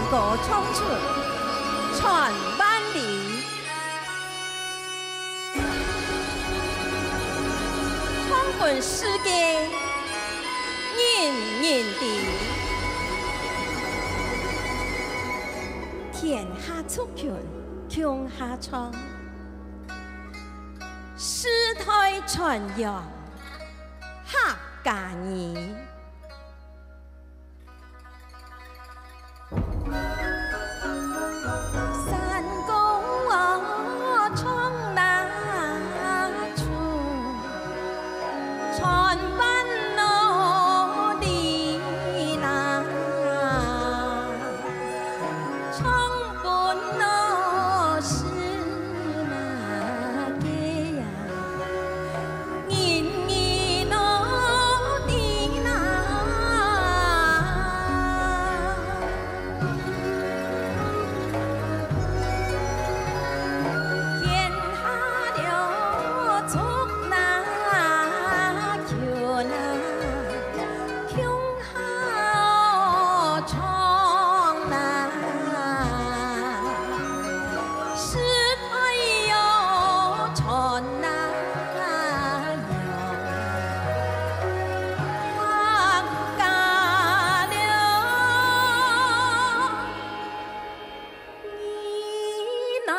歌唱出传万里，闯遍世界人人的，天下出拳向下唱，世代传扬客家语。山高冲那处，传万路的那，冲本路是那个呀，人人路的那。天下了足那求那，穷好闯那，世代有传那有，客家了。你那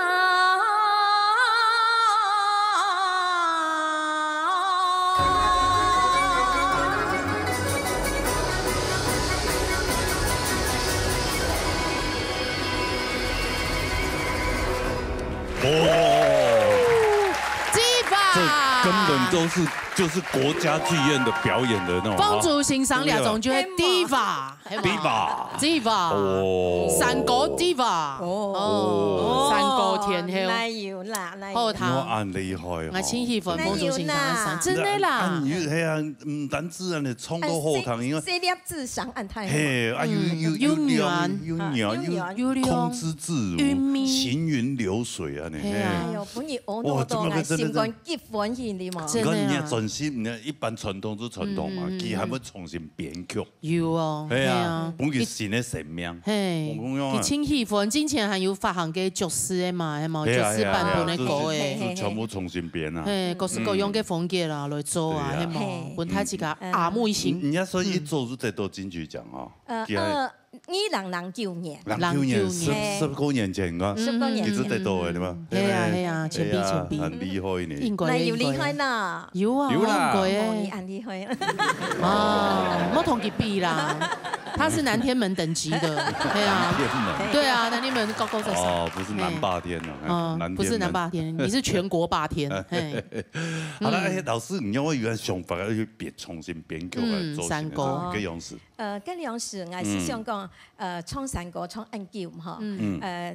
根本就是国家剧院的表演的那种。风烛欣赏两种就会 diva， 哦，山歌 diva， 哦，山歌天后，那有啦，那好有。我按厉害哦。我很喜欢风烛欣赏，真的啦。系啊，唔单止安尼冲到后堂，因为这粒字上按太好。嘿，啊有控制自如，行云流水啊，你。哎呦，本意我那多爱心肝结婚去你嘛。你看人家转型，人家一般传统是传统嘛，佢还要重新编曲。有哦，系啊，本佢新的神命。嘿，佢清喜欢，之前还有发行嘅爵士的嘛，系嘛，爵士版本的歌诶，全部重新编啊。嘿，各式各样嘅风格啦来做啊，系嘛，本太一个阿木一型。人家说一做就得到金曲奖哦。2009年，2009年19年前噶，19年前，一直得到嘅对嘛？系啊，前比，很厉害呢。應該那有厲害啦，有啊，有啦，你很厲害。啊，莫同佢比啦，他是南天门等級的，对啊，对啊，南天门高高在上。哦，不是南霸天啊，不是南霸天，你是全国霸天。好啦，老師，唔要我有想法要去重新編曲嚟做山歌嘅樣式。嗰樣事我是想講，唱山歌唱恩叫吼，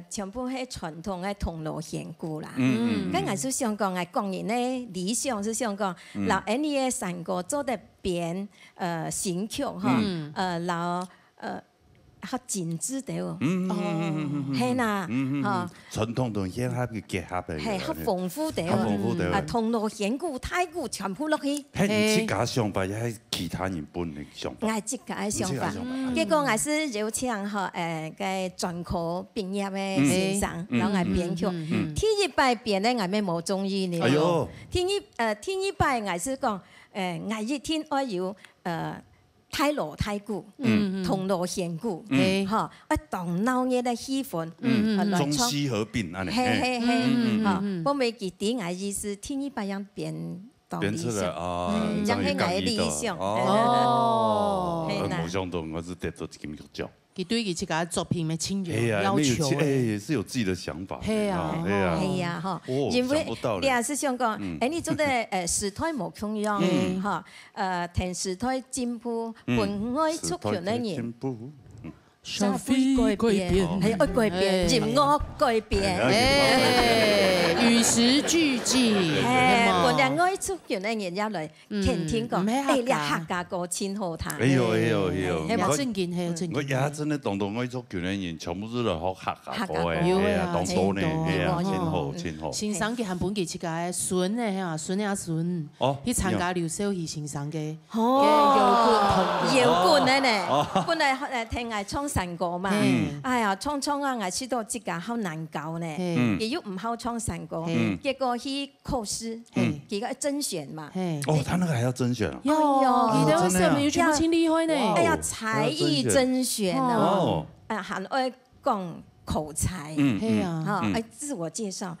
全部係傳統嘅銅鑼弦鼓啦。咁我是想講，我個人咧理想是想講，留喺呢個山歌做得變新曲吼，留較精緻啲喎。係啦，傳統同現合嘅結合嚟。係較豐富啲喎。銅鑼弦鼓、太鼓全部落去。係你自家想法，亦係其他人本嘅想法。我自家嘅想法，結果我是邀請個專科畢業嘅先生，然後我編曲。第一擺編咧，我咪冇中意你。哎呦！第一擺我是講，我一天我要太鑼太鼓，銅鑼弦鼓，嚇，我動腦嘅嘅氣氛，中西合併啊！係，嚇，我咪記啲我意思，第一擺樣編。編出來啊，讓係我理想。哦，冇想到我是得到金曲獎。佢對佢自己作品嘅清源要求，也是有自己的想法。係啊，係啊，嚇，因為你也是想講，你做得時代冇同樣，嚇，聽時代進步，本愛出權嘅人。社會改變，係愛改變，音樂改變，與時俱進。本來愛出權嘅人入嚟聽聽講，你客家歌真好聽。哎呦，係正經，係正經。我而家真係當到愛出權嘅人，全部都嚟學客家歌嘅，係啊，當到呢，係啊，真好。先生嘅韓本嘅設計，孫嘅係嘛，孫阿孫，去參加劉少奇先生嘅搖滾嘅呢，本來聽我唱。山歌嘛。哎呀，创啊，我知道这个好难搞呢，也又唔好唱山歌，结果去考试，结果甄选嘛。哦，他那个还要甄选啊？有，你的小朋友全部挺厉害呢。哎呀，才艺甄选哦，还爱讲。口才，哈，自我介绍，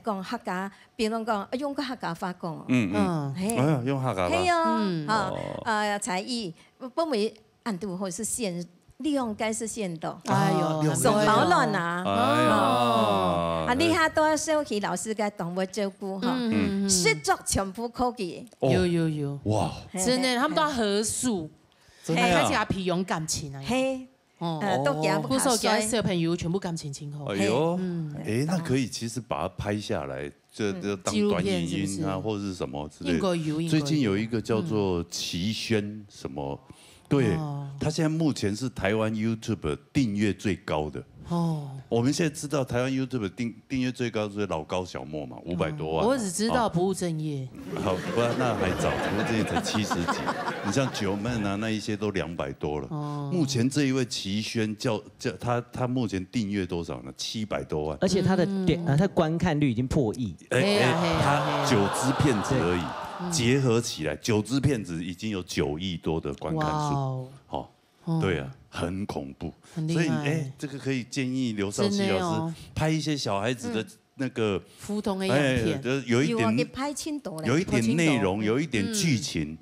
讲客家，比如讲用个客家话讲，用客家话，嘿哟，才艺，不为暗度或是限，利用该是限度，哎呦，手保暖啊，你下多小琪老师嘅动物照顾哈，实作全部科技，有，哇，真的，他们都要合宿，开始培养感情啊，嘿。都给他不手给小朋友全部感情亲厚。哎呦，那可以其实把它拍下来，就当短影音啊，或者是什么之类的。最近有一个叫做齐轩什么，对，他现在目前是台湾 YouTube 订阅最高的。哦，我们现在知道台湾 YouTube 订阅最高是老高小莫嘛，500多万。我只知道不务正业。好，不然那还早，不务正业才70几。你像九妹啊，那一些都200多了。哦。目前这一位齐轩叫他目前订阅多少呢？700多万。而且他的他观看率已经破亿。他9支片子而已，结合起来9支片子已经有9亿多的观看数。好。对啊，很恐怖，所以这个可以建议刘少奇老师拍一些小孩子的那个普通的影片，就是有一点有一点内容，有一点剧情，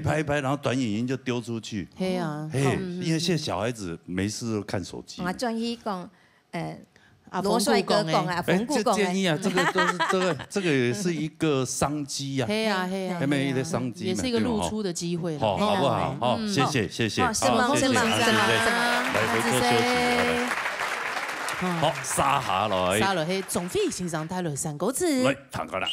拍一拍，然后短影音就丢出去。因为现在小孩子没事都看手机。我专一讲，罗帅哥讲啊，冯故讲建议啊，这个都是这个也是一个商机呀，一个商机，也是一个露出的机会，好不好？好，谢谢，是吗？来回座休息。好，沙下來，係總飛先生帶來3個字。來，彈過啦。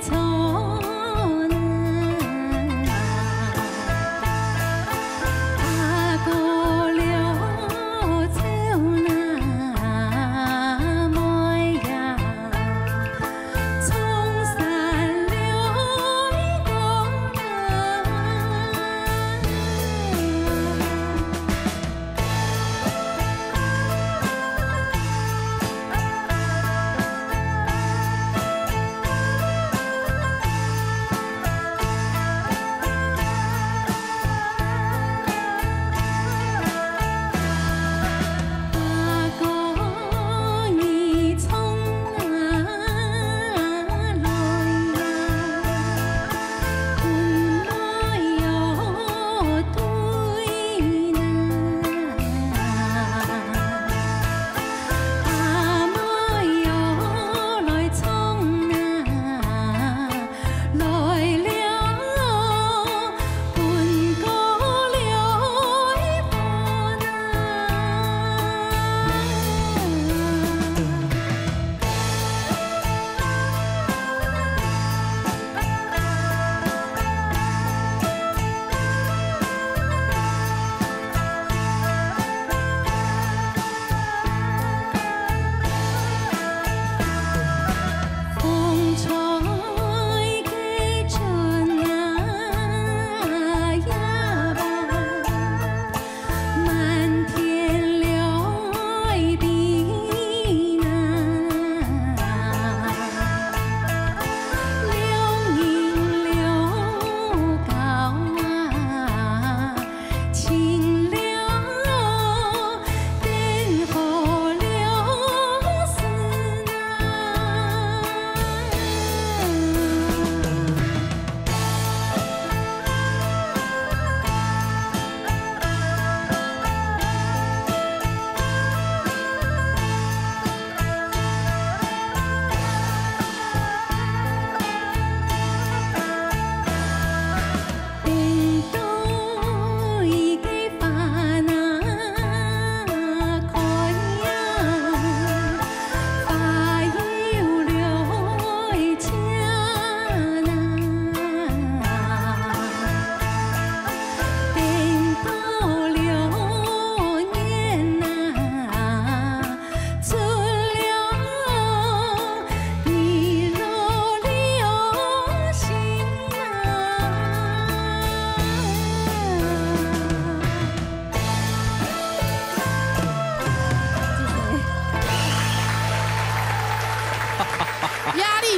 从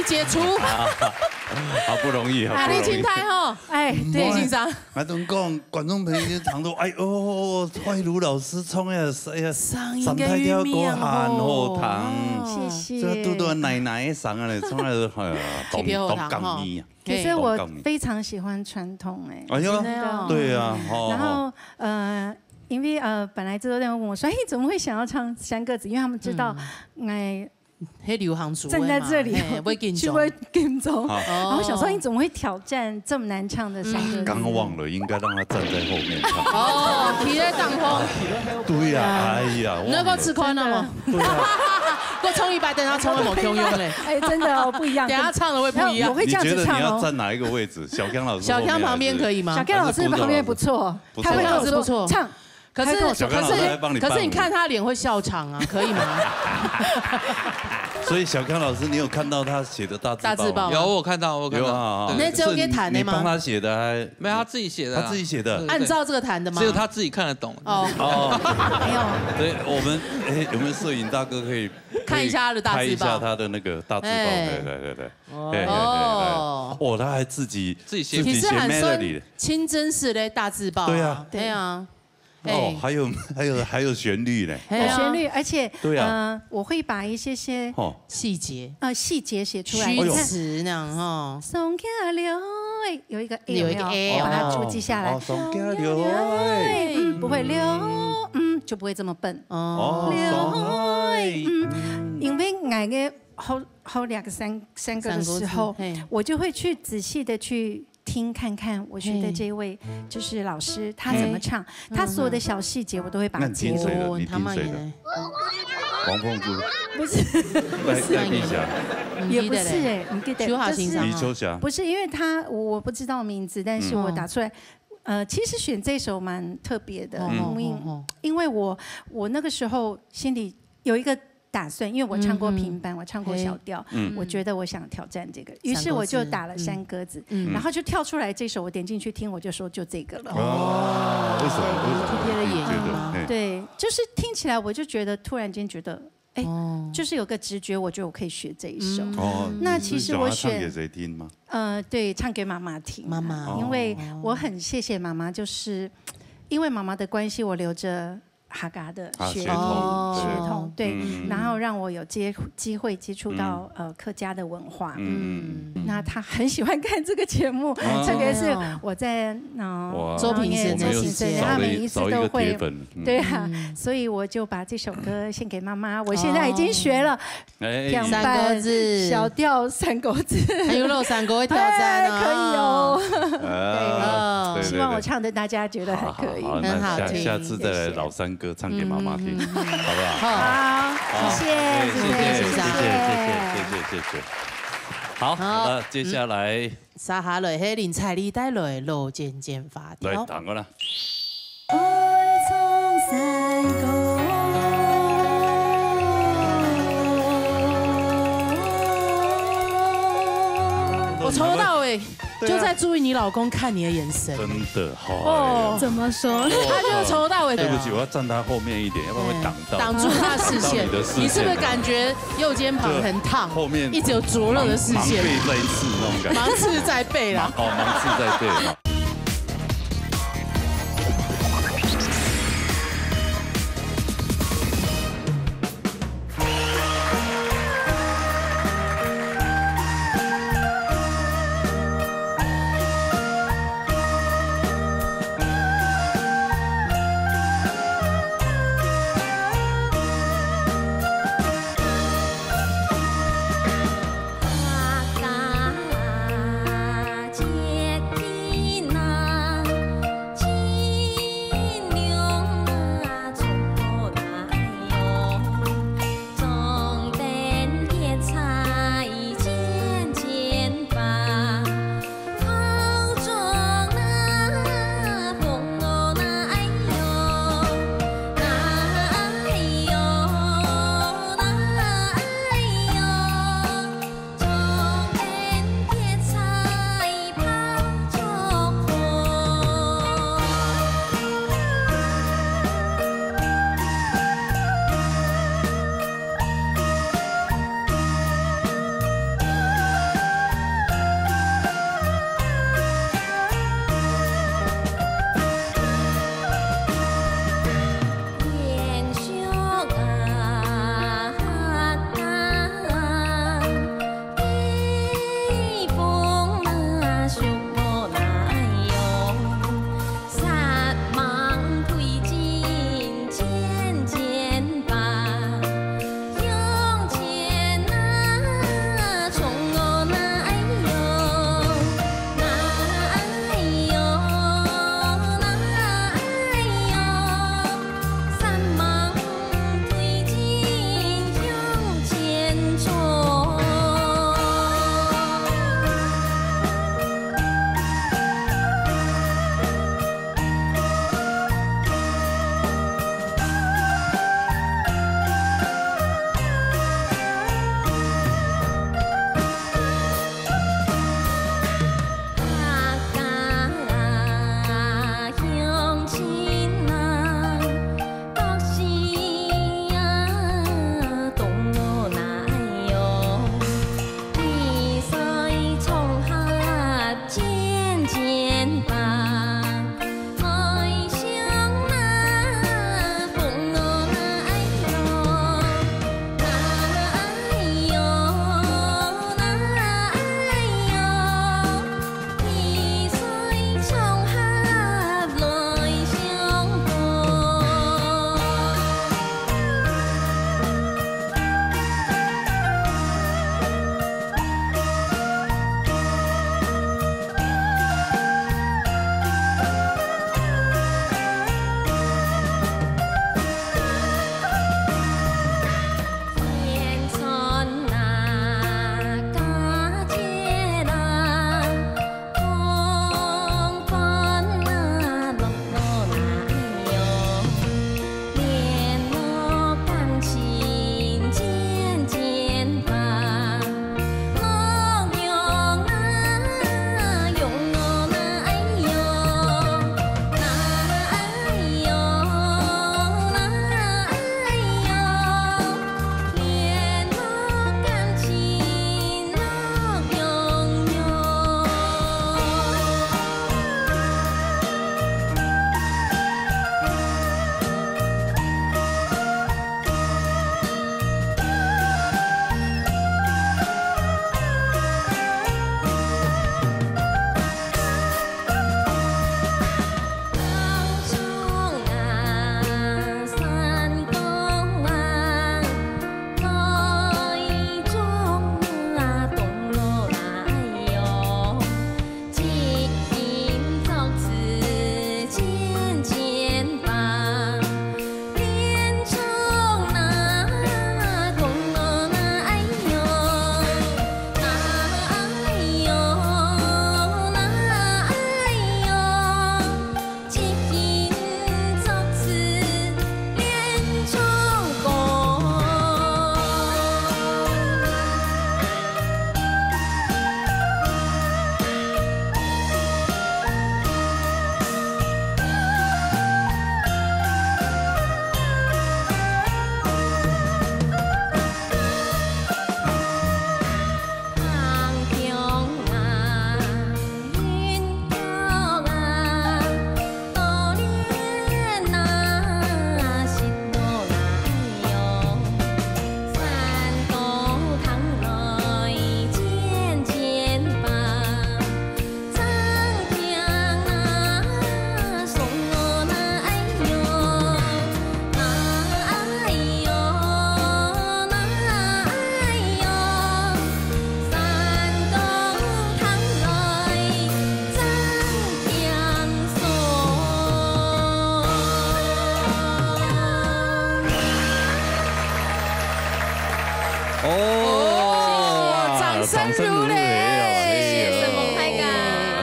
解除。好不容易，好不容易。你心态吼，哎，对，欣赏。还都讲观众朋友常都哎呦，慧茹老师创呀，哎呀，上台跳歌喊后堂，谢谢。这嘟嘟奶奶上啊嘞，从来都哎呀，懂港语啊。可是我非常喜欢传统哎。哎呦，对啊。然后因为本来制作人问我说，哎，怎么会想要唱山歌子？因为他们知道哎。黑流行族站在这里，去会跟踪。然后想说你怎么会挑战这么难唱的山歌？刚忘了，应该让他站在后面唱。哦，提在当风。对呀，哎呀，你那个吃宽了吗？对啊。我冲100，等下冲了某汹涌嘞。哎，真的哦，不一样。等下唱的会不一样。我会这样子唱哦。你觉得你要站哪一个位置？小康老师。小康旁边可以吗？小康老师旁边不错，他会老师不错唱。可是你看他脸会笑场啊，可以吗？所以小康老师，你有看到他写的大字报？有，我看到，我看到。那只有给弹的吗？你帮他写的还没有，他自己写的。他自己写的，按照这个弹的吗？只有他自己看得懂。哦，没有。对，我们有没有摄影大哥可以看一下他的大字报？拍一下他的那个大字报，对。哦，他还自己写 melody， 清真寺的大字报。对啊，对啊。哦，还有旋律呢，有旋律，而且对啊，我会把一些细节写出来，曲词那样哈。松下流有一个 A， 我把它注记下来。松下流，不会流，就不会这么笨。哦，因为我的后2个3个的时候，我就会去仔细的去。听看看我学的这位就是老师，他怎么唱，他所有的小细节我都会把它记住。你听谁的？黄凤珠？不是，也不是哎，你记得就是李秋霞？不是，因为我不知道名字，但是我打出来。其实选这首蛮特别的，因为我那个时候心里有一个。打算，因为我唱过平板，我唱过小调，我觉得我想挑战这个，于是我就打了山歌子，然后就跳出来这首，我点进去听，我就说就这个了。哦，为什么？特别的演绎吗？对，就是听起来我就觉得突然间觉得，哎，就是有个直觉，我觉得我可以学这一首。哦，那其实我选唱给谁听吗？对，唱给妈妈听。妈妈，因为我很谢谢妈妈，就是因为妈妈的关系，我留着。哈嘎的血统，对，然后让我有机会接触到客家的文化。那他很喜欢看这个节目，特别是我在周平生，他每一次都会，对啊，所以我就把这首歌献给妈妈。我现在已经学了两板小调三狗子，还有肉三狗会挑战可以哦。希望我唱的大家觉得还可以，很好听。下次再来老三歌唱给妈妈听，好不好？好，谢谢。好，那接下来沙哈雷黑林彩丽带来路渐渐发来弹过来。我从头到尾就在注意你老公看你的眼神，真的好。怎么说？他就是从头到尾。对不起，我要站他后面一点，要不然会挡住他的视线。你是不是感觉右肩膀很烫？后面一直有灼热的视线，芒刺在刺那种感觉。芒刺在背啦。哦，芒刺在背。大家接起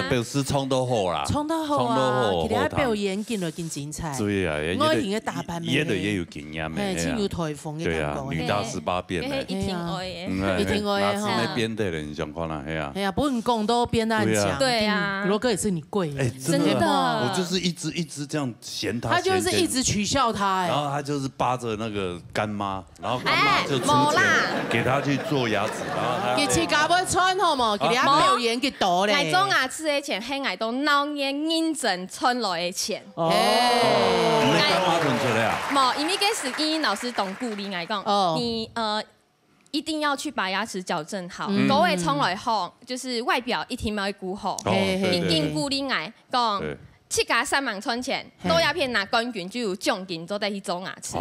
表示冲都好啦，冲都好啊，其他表演见了更精彩。对啊，我以前打扮也有经验的，轻如台风的感觉。对啊，女大18变的，一听爱的，一听爱的哈。那编的人想看啦，嘿啊。哎呀，不过讲都编得很强。对啊，罗哥也是你贵。哎，真的，我就是一直这样嫌他。他就是一直取笑他，哎。然后他就是扒着那个干妈，然后干妈就出钱给他去做牙齿，然后他。给去搞不穿好冇？给他表演给多嘞。爱做牙齿的钱，係愛到鬧嘢認真存來的錢。哦，你干媽存出來啊？冇，因為嗰時英英老師懂鼓勵愛講，你一定要去把牙齒矯正好。各位從來後，就是外表一定要顧好，一定鼓勵愛講。7家3萬存錢，都要騙拿冠軍就有獎金，都得去做牙齒。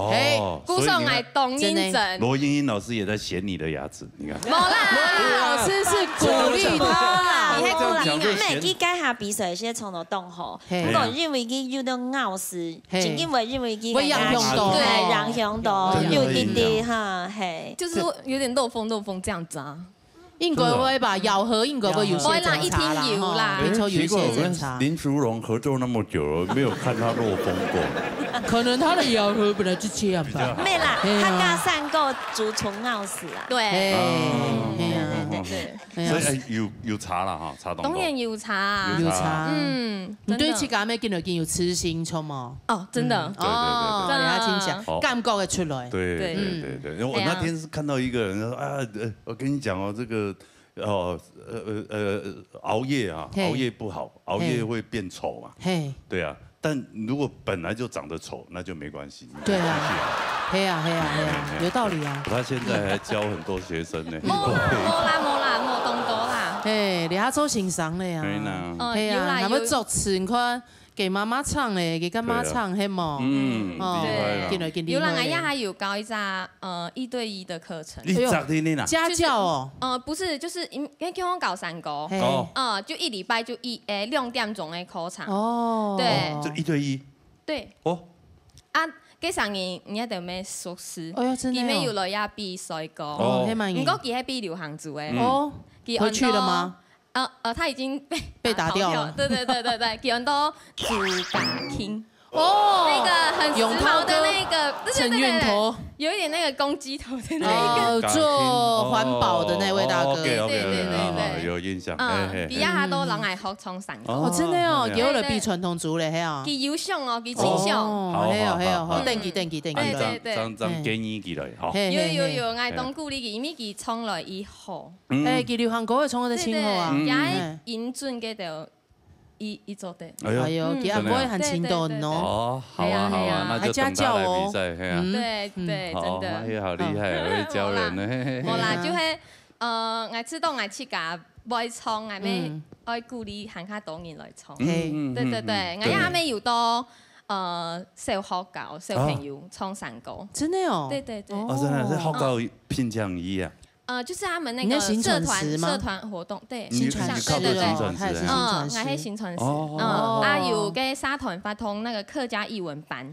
鼓上愛懂認真。羅英英老師也在嫌你的牙齒，你看。冇啦，老師是鼓勵他。你係鼓勵我，咩？佢家下比賽些從頭動好，不過認為佢有得咬死，正因為認為佢會讓向多，對，讓向多，有一啲哈，係，就是有點漏風這樣子啊。應該會吧，咬合應該會有些檢查啦，沒錯，有些檢查。林淑榮合作那麼久了，沒有看他漏風過。可能他的咬合本來就這樣吧。沒啦，他家3個主從咬死啦。對。所以有查啦哈，查當然有查，有查。你對這家咩見到見有痴心衝嗎？哦，真的。哦，人家聽講，感覺會出來。對。我那天是看到一個人說啊，我跟你講哦，這個。熬夜啊，熬夜不好，熬夜會變醜嘛。對啊，但如果本來就長得醜，那就沒關係。對啊，黑啊，有道理啊。他現在還教很多學生呢。冇動多啦。嘿，你下做欣賞嘞啊。係啊，那麼作詞你看。給媽媽唱咧，給乾媽唱，係冇？對，有人哎呀，還有搞一扎1對1的課程。家教哦？不是，就是因為我搞3個，就1禮拜就2點鐘的課程。哦，對，就1對1。對。哦。啊，嗰3年你一定咩熟識？哎呀，真的。佢咩要來呀比賽過？哦，唔過佢係比流行組嘅。哦。回去了嗎？他已經被打掉了。對，給很多主打聽。哦，那個很時髦的那個，陳韻陀，有一點那個公雞頭的那個，做環保的那位大哥。對，有印象。比亞下都人愛學創新。哦，真的哦，給我哋比傳統組咧，係啊。佢優勝哦，佢精勝。好，登記。對。張建議佢來，好。有，愛當鼓勵佢，因為佢創來以後。佢流行歌嘅創得清好啊。也引進嘅就。一做的，哎呦，佢阿妹很勤奮哦。哦，好啊，那就等他來比賽，係啊。對，真的。哎呀，好厲害，會教人呢。冇啦，就係我知道我自家愛創，係咩愛鼓勵行下多年來創。對，我也咩要多小學教小朋友創3個。真的哦。對。哦，真的是學教偏向一啊。就是他們那個社團活動，對，新傳師，對，我係新傳師，有嘅社團發通那個客家語文班，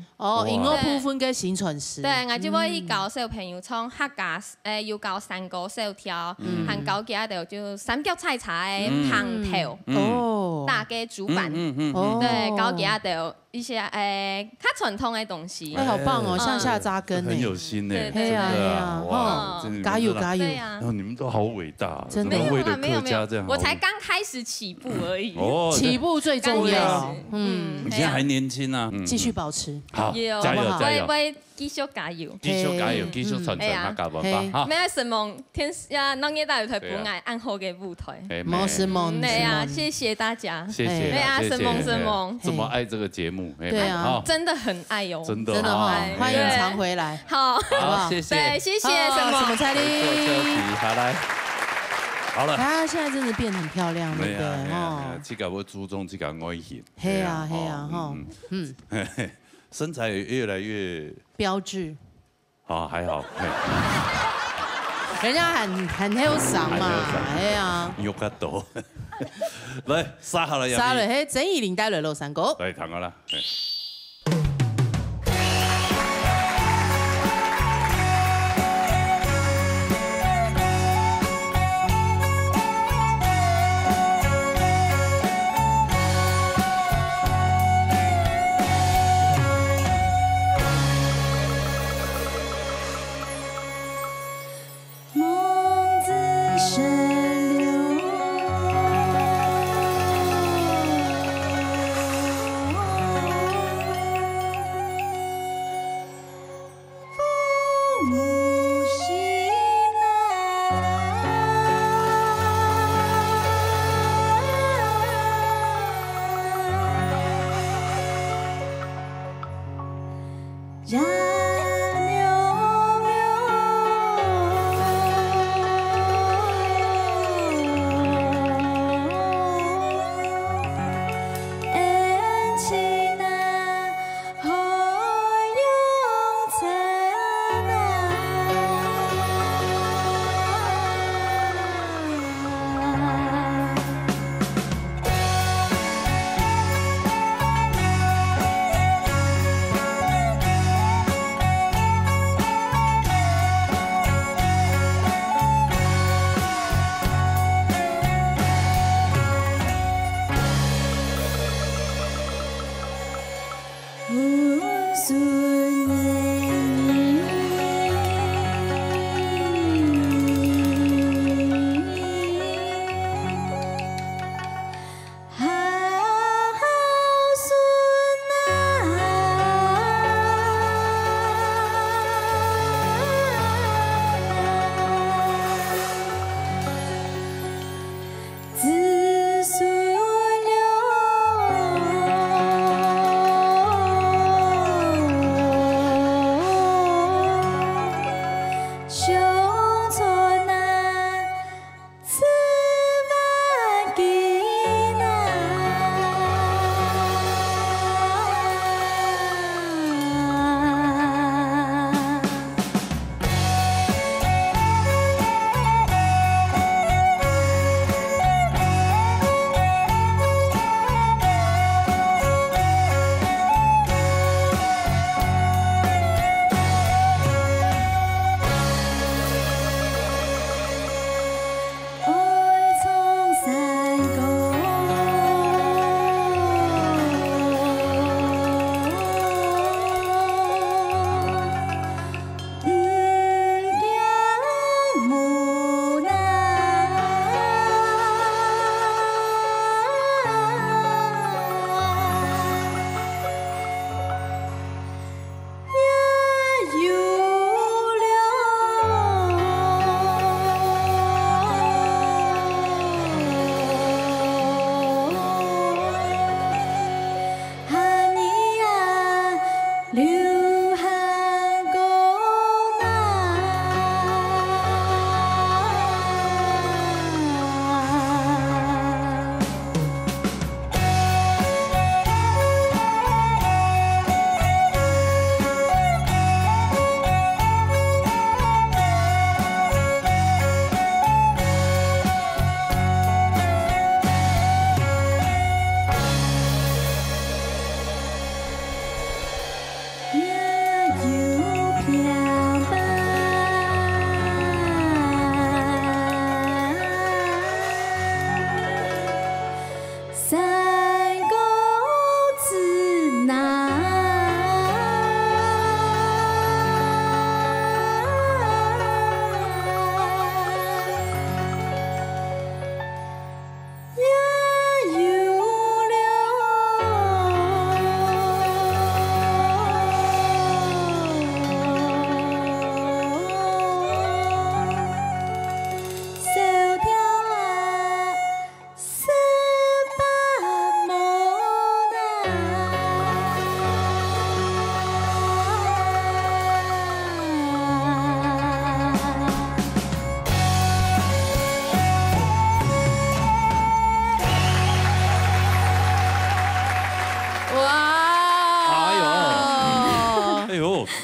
因我部分嘅新傳師，對，我就會教小朋友從客家，要教3個小條，還教其他就三腳菜菜、胖頭，大嘅主板，對，教其他一些較傳統的東西。好棒哦，向下扎根，很有心呢，對啊，哇，加油！然後你們都好偉大，真的為了客家這樣。我才剛開始起步而已。哦，起步最重要。你現在還年輕啊，繼續保持。好，加油！會繼續加油。繼續傳承客家文化。咩神夢天呀，當年大舞台本來暗號嘅舞台。冇神夢。對啊，謝謝大家。謝謝。對啊，神夢。這麼愛這個節目。對啊，真的很愛喲。真的歡迎常回來。好，謝謝。對，謝謝神夢。什麼彩鈴？好來，好了。她現在真的變得很漂亮，對不對？這個我注重這個外形。係啊，身材也越來越標緻。好，還好。人家很有賞嘛，係啊。有較多。來，殺下來。殺來，係曾以玲帶來落3個。來，談個啦。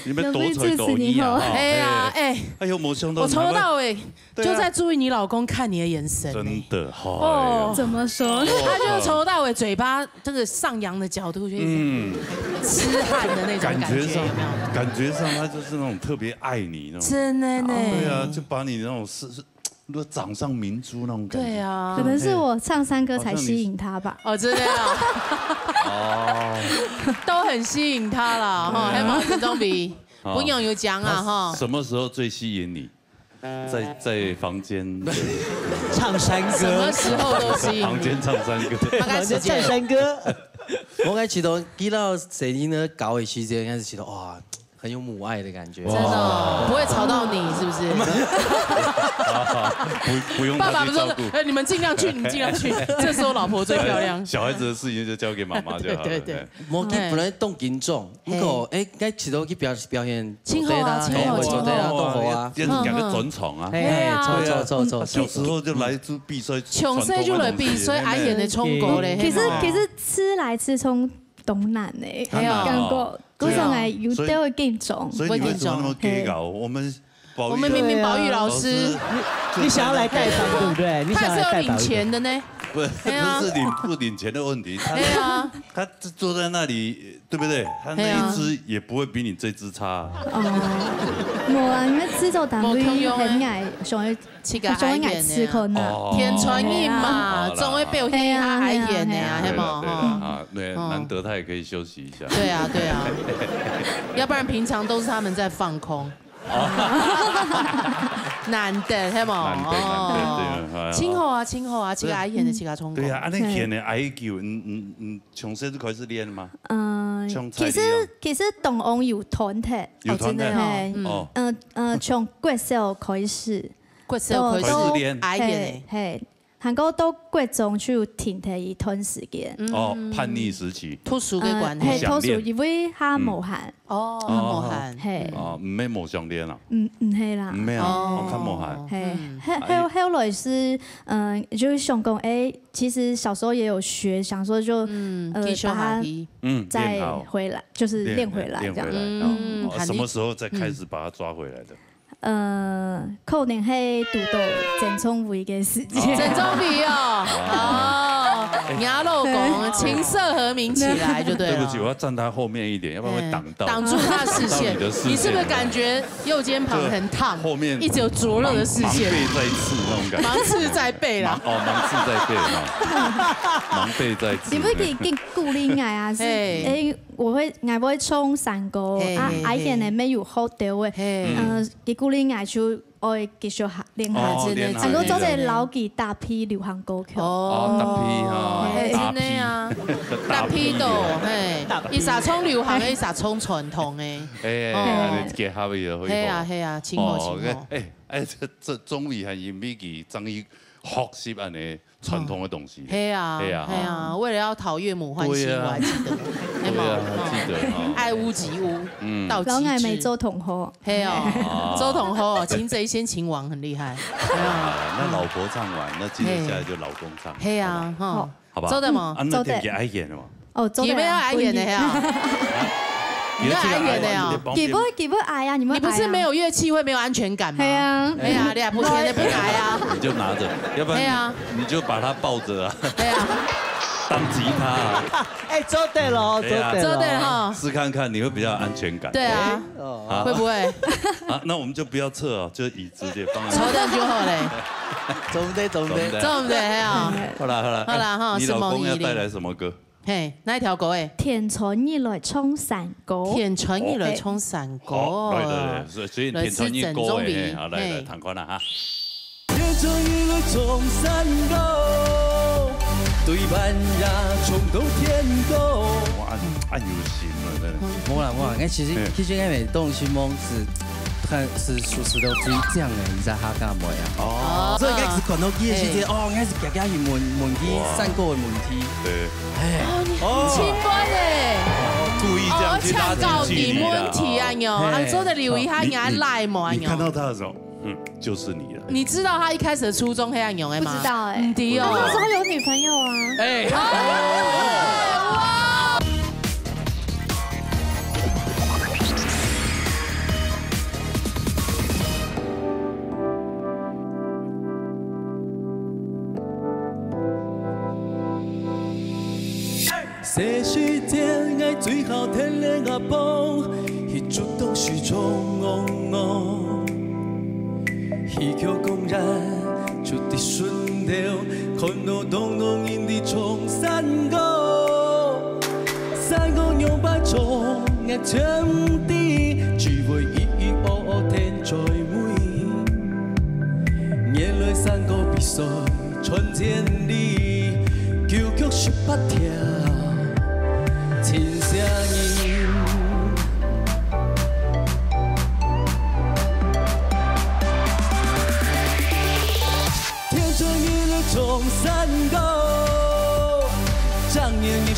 你们多才多艺啊！哎呀，哎呦，我想到我从头到尾就在注意你老公看你的眼神。真的哦，怎么说？他就是从头到尾嘴巴这个上扬的角度，就一直痴汉的那种感觉，有没有？感觉上他就是那种特别爱你那种。真的呢。对啊，就把你那种如掌上明珠那种感觉。对啊，可能是我唱山歌才吸引他吧。哦，真的啊。哦，都很吸引他了哈。还有毛泽东比不用有讲啊哈。什么时候最吸引你？在房间唱山歌。什么时候都吸引。房间唱山歌。房间唱山歌。我开始都记到谁呢？搞的时间开始觉得哇，很有母爱的感觉。真的不会吵到你，是不是？不用爸爸不说他去照顾。哎，你们尽量去，你们尽量去。这是我老婆最漂亮。小孩子的事情就交给妈妈就好了。对对。我本来动紧重，不过该起到去表现。亲厚啊，亲厚，亲厚啊，动厚啊，就是两个转宠啊。走。小时候就来自必须。穷生就来必须爱演的冲过嘞。其实吃来吃从东南呢，感觉。嗰陣係要都會敬重，所以你為什麼那麼計較？我們明明寶玉老師，你想要來代班對不對？你他是要領錢的呢。不是不領錢的問題，他坐在那裡，對不對？他那一隻也不會比你這隻差。冇啊，因為製作單位很矮，想要吃可能。天傳印嘛，總會表現他還演的呀，係嘛？對，難得他也可以休息一下。對啊，要不然平常都是他們在放空。難得，係嘛？難得，親厚啊，自家演的自家衝。對啊，你演的愛叫，從細就開始練嘛？其實東昂有團體，真的係，從國小開始練愛演的。韓國到國中就停停一段時間。叛逆時期。讀書嘅關係，讀書因為他無限。無限。係。唔係無相戀啊？唔係啦。唔係啊，我看無限。係，後來是就是想講，其實小時候也有學，想說就把它再回來，就是練回來這樣。什麼時候再開始把它抓回來的？可能係讀到鄭聰偉嘅時間。鄭聰偉哦，牙老公琴瑟和鳴起來就對了。對不起，我要站他後面一點，要不然會擋住他視線。你是不是感覺右肩膀很燙？後面一直有灼熱的視線。芒背在刺那種感覺。芒刺在背啦。芒刺在背嘛。芒背在刺。你不可以給鼓勵我啊？是我會唱山歌啊，愛現在沒有好到嘅，給鼓勵我就愛繼續練下真嘅。很多做隻老嘅大批流行歌曲。大批啊，大批度，伊啥唱流行嘅，伊啥唱傳統嘅。結合嘅可以。係啊，親和。這鍾意係因為佢終於學習安尼傳統嘅東西。係啊，為了要討岳母歡心，我還記得。對啊，記得。愛屋及烏，到極致。老愛美周同學。係哦，周同學，擒賊先擒王，很厲害。那老婆唱完，那接下來就老公唱。係啊，好吧。周得嗎？周得。也愛演的嘛。你們要愛演的呀？你要愛演的呀？基本愛呀，你們。你不是沒有樂器會沒有安全感嗎？係啊。哎呀，你還不愛啊？你就拿着，要不然你就把它抱着啊。對啊。當吉他。做對了，做對了哈。試看看，你會比較有安全感。對啊。會不會？啊，那我們就不要側哦，就椅子就放。坐得就好嘞。做唔得。做唔得係啊。好啦哈。你老公要帶來什麼歌？嘿，哪一條歌誒？田傳義來唱山歌。田傳義來唱山歌。對，所以田傳義歌誒，好來彈看啦哈。田傳義來唱山歌，對半夜衝到天高。哇，暗有心了，真的。冇啦，其實因為動心夢是屬實都最正嘅，你知哈干妹啊？所以我是看到佢嘅時節，我是夾夾去問佢山歌嘅問題。對。清官誒。故意這樣去拉近距離問題啊喲，做得留意他牙賴嘛喲。你看到他的時候，就是你了。你知道他一開始的初衷黑暗勇誒嗎？不知道誒。唔知哦。那時候有女朋友啊。這時間愛最好天亮阿晡，彼主動是衝彼卻公然就地順流，看到東東因地衝山歌，山歌有百種愛天地，只為一天在每，眼淚山歌比賽傳千里，九曲18條。情聲音，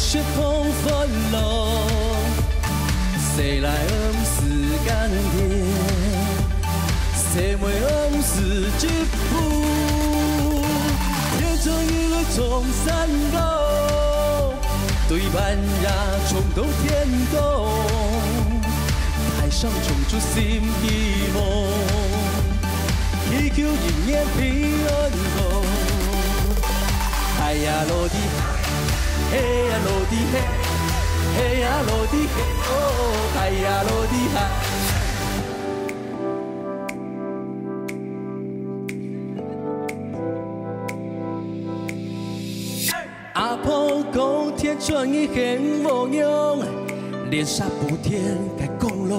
血统纷乱，谁来恩是甘甜，谁为恩是吉普，天成一个中山高，对半呀冲动天宫，台上冲出新希望，祈求人间平安过，哎呀落地。嘿呀落地嘿，嘿呀落地嘿，哦，哎呀落地嗨。阿婆讲天穿一很无用，连杀不天该公路，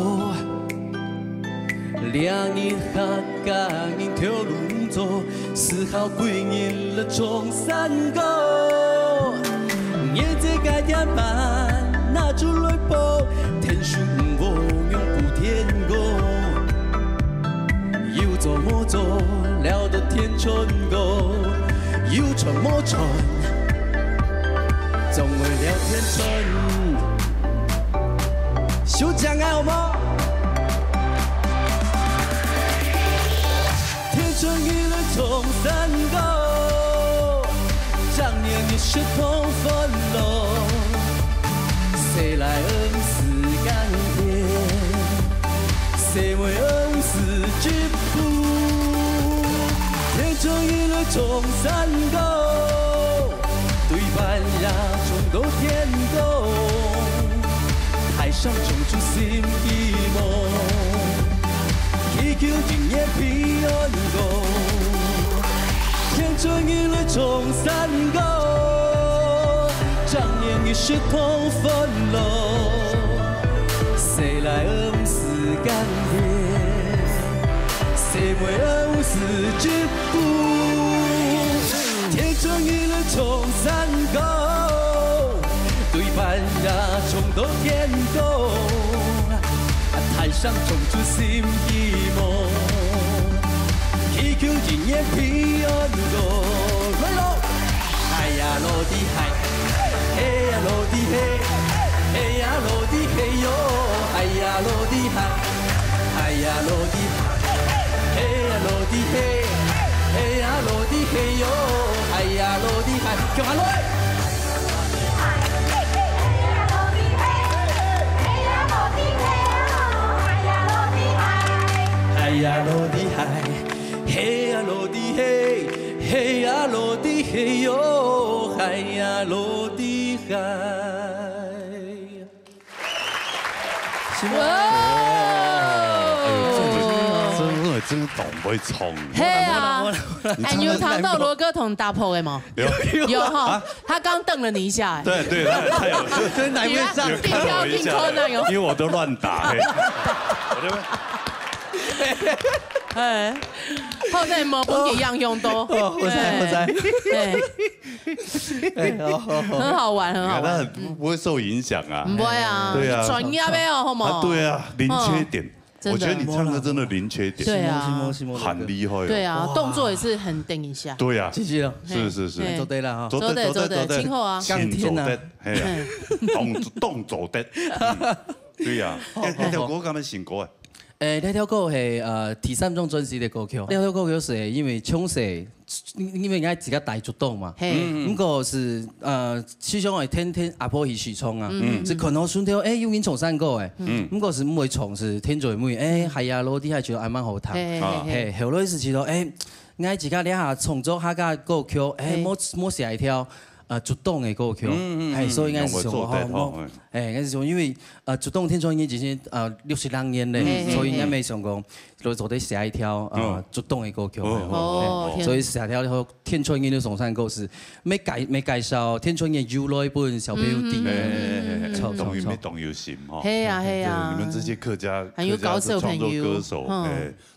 两年下甲人跳轮走，丝毫归年了中山高。夜在改天班，拿出来报，天书我用不天过，有做莫做，聊到天春高，有穿莫穿，总会聊天春，休讲爱好吗？天春一了中山高。当年你是痛纷乱，谁来恩赐甘甜？谁为恩赐吉普？天成一了中山高，对半呀冲到天宫，台上冲出新希望，祈求今夜平安过。天成一了中山高，当年你是痛纷乱，谁来恩赐甘甜？谁为恩赐吉普？天成一了中山高，对半呀冲到天宫，台上冲出新希望。祈求人间平安过，来喽！哎呀落地嗨，嘿呀落地嘿，嘿呀落地嘿哟，哎呀落地嗨，哎呀落地，嘿呀落地嘿，嘿呀落地嘿哟，哎呀落地嗨，叫下来！哎呀落地嗨。嘿呀落地嘿，嘿呀落地嘿哟，嗨呀落地嗨。真的懂会冲。嘿啊！哎，你有尝到罗哥同大炮的吗？有哈，他刚瞪了你一下。对对，他有，跟哪位上并挑并挑那有，因为我都乱打。哎，后在毛本一样用多，我在，很好玩，很好玩。他很不会受影响啊，不会啊，对啊，专业没有好吗？对啊，零缺点。我觉得你唱的真的零缺点，对啊，很厉害。对啊，动作也是很顶一下。对啊，继续了，是，走对了哈，走对，今后啊，钢天啊，动走的，对呀，那条歌咁样成歌啊？那条歌係第3張專輯嘅歌曲。那條歌曲是因為唱詞，因為我自己大主動嘛。咁個是始終係天阿婆去試唱啊，是可能順條有人唱山歌嘅，咁個是唔會唱是天在妹係啊，攞啲係覺得還蠻好聽。後來是知道我自己兩下創作下個歌曲，冇寫一條。主動嘅歌曲，所以應該是講，應該是講，因為主動天創已經是60多年咧，所以應該沒想講，就得寫一條主動嘅歌曲。所以寫條《天創嘅中山故事》，沒介紹天創嘅由來本小朋友啲，懂有心哈。係啊係啊，你們這些客家創作歌手，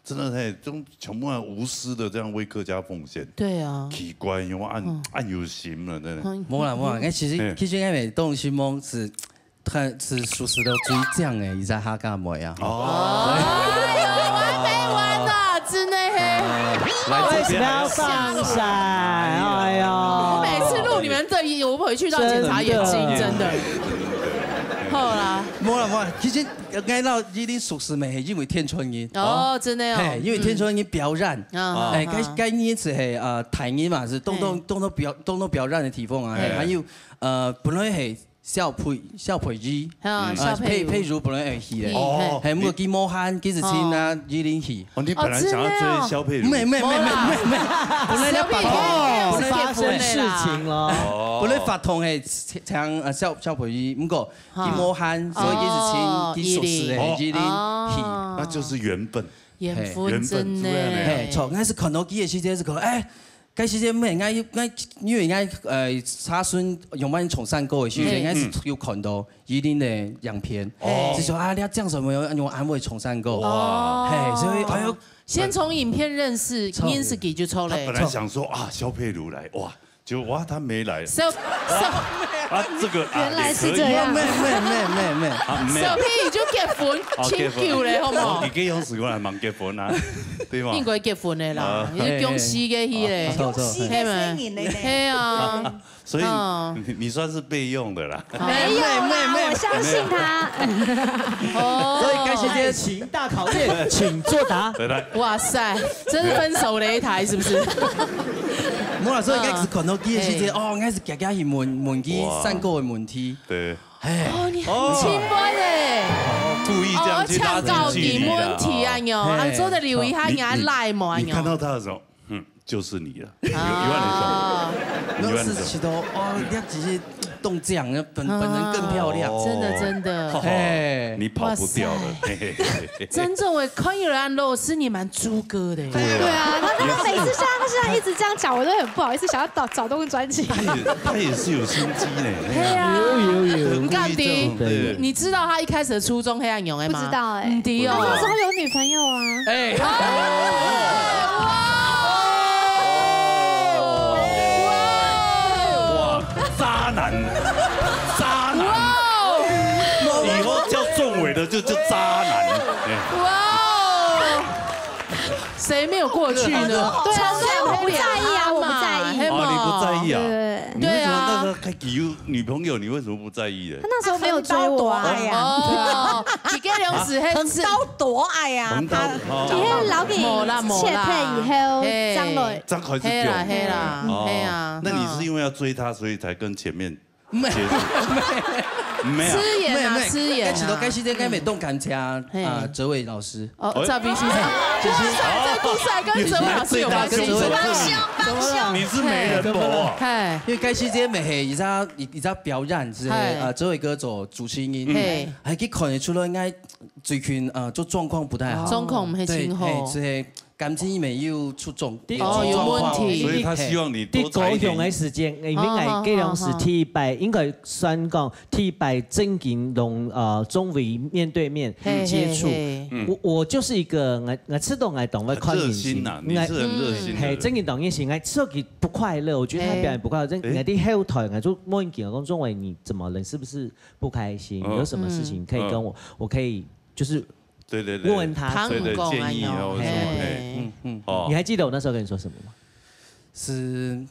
真的係都全部無私的這樣為客家奉獻。對啊，奇怪，因為按有心了，真的。冇啦，其實因為東西夢是屬實到最正嘅，而家客家妹啊。完沒完啊，真的嘿。為什麼要放閃？哎呀！我每次錄你們這我回去都要检查眼睛，真的。好啦，冇啦，其实挨到依啲属实咪系因为天春音哦，真的哦，因为天春音表染，该年是系台音嘛，是动动表染的地方啊，还有本来系。小培魚，譬如本來係戲嘅，係咁個見魔漢、見子清啊，依啲戲。哦，你本來想要追小佩如？沒，本來你發生事情咯。本來發通係唱小培魚，唔過見魔漢，所以見子清、見熟識嘅依啲戲，那就是緣分。緣分真的，錯，我是看到幾個時間是講，誒。該時間咩？因為查詢有冇人從山過去，應該是有看到一定的樣片，就說啊，你要講什麼？用安慰從山過。哇！所以哎呦，先從影片認識 Insky 就抽了。他本來想說啊，蕭佩如來，哇，就哇他沒來。啊，這個原來是這樣。咩。小佩就結婚，請求咧，好冇？你幾樣時過來忙結婚啊？對嘛？應該結婚的啦，你是公司嘅戲咧，係咪？係啊。所以你算是備用的啦。沒有啦，我相信他。所以該時間請大考驗，請作答。哇塞，這是分手擂台是不是？冇啦，所以該是看到幾個時間，哦，該是夾夾去問佢山過嘅問題。對。哦，你很輕快嘞。故意這樣去拉近距離啦。問題啊喲，啊，做得留意下人家賴嘛喲。你看到他的時候，就是你了。1萬人是其實哦，你只是動這樣，本人更漂亮，真的，你跑不掉了。真正我看有人露是你蠻豬哥的。對啊，他每次像他現在一直這樣講，我都很不好意思，想要找動專輯。他也是有心機呢。對啊，有。幹的，你知道他一開始的初衷黑暗勇嗎？不知道哎。對哦。那時候有女朋友啊。渣男，以後叫仲偉的就叫渣男。哇，誰沒有過去呢？對啊，我不在意啊，我不在意。哦，你不在意啊？對啊。那個有女朋友，你為什麼不在意呢？他那時候沒有追我啊。哦，你跟梁子很高多愛呀。以後留給切配以後將來。張還是黑啦黑啦，黑啊。那你是因為要追他，所以才跟前面沒有吃鹽啊吃鹽啊。該時間該沒動感情啊，哲偉老師。哦，趙斌先生。這故事還跟哲偉老師有關係。你是媒人婆。因為該時間咪係而家表演是哲偉哥做主持人，還可以看得出來應該最近就狀況不太好。狀況唔係挺好。是感情沒有出狀有問題，所以他希望你多高雄嘅時間，因為係基隆是第1應該算講第1正經同中偉面對面接觸。我就是一個我吃到我懂我看眼睛，你是很熱心。係正經懂眼睛，我吃到佢不快樂，我覺得他表演不快樂。我啲後台我就問佢講中偉你怎麼了？是不是不開心？有什麼事情可以跟我可以就是。對，問他對建議啊，哦，你還記得我那時候跟你說什麼嗎？是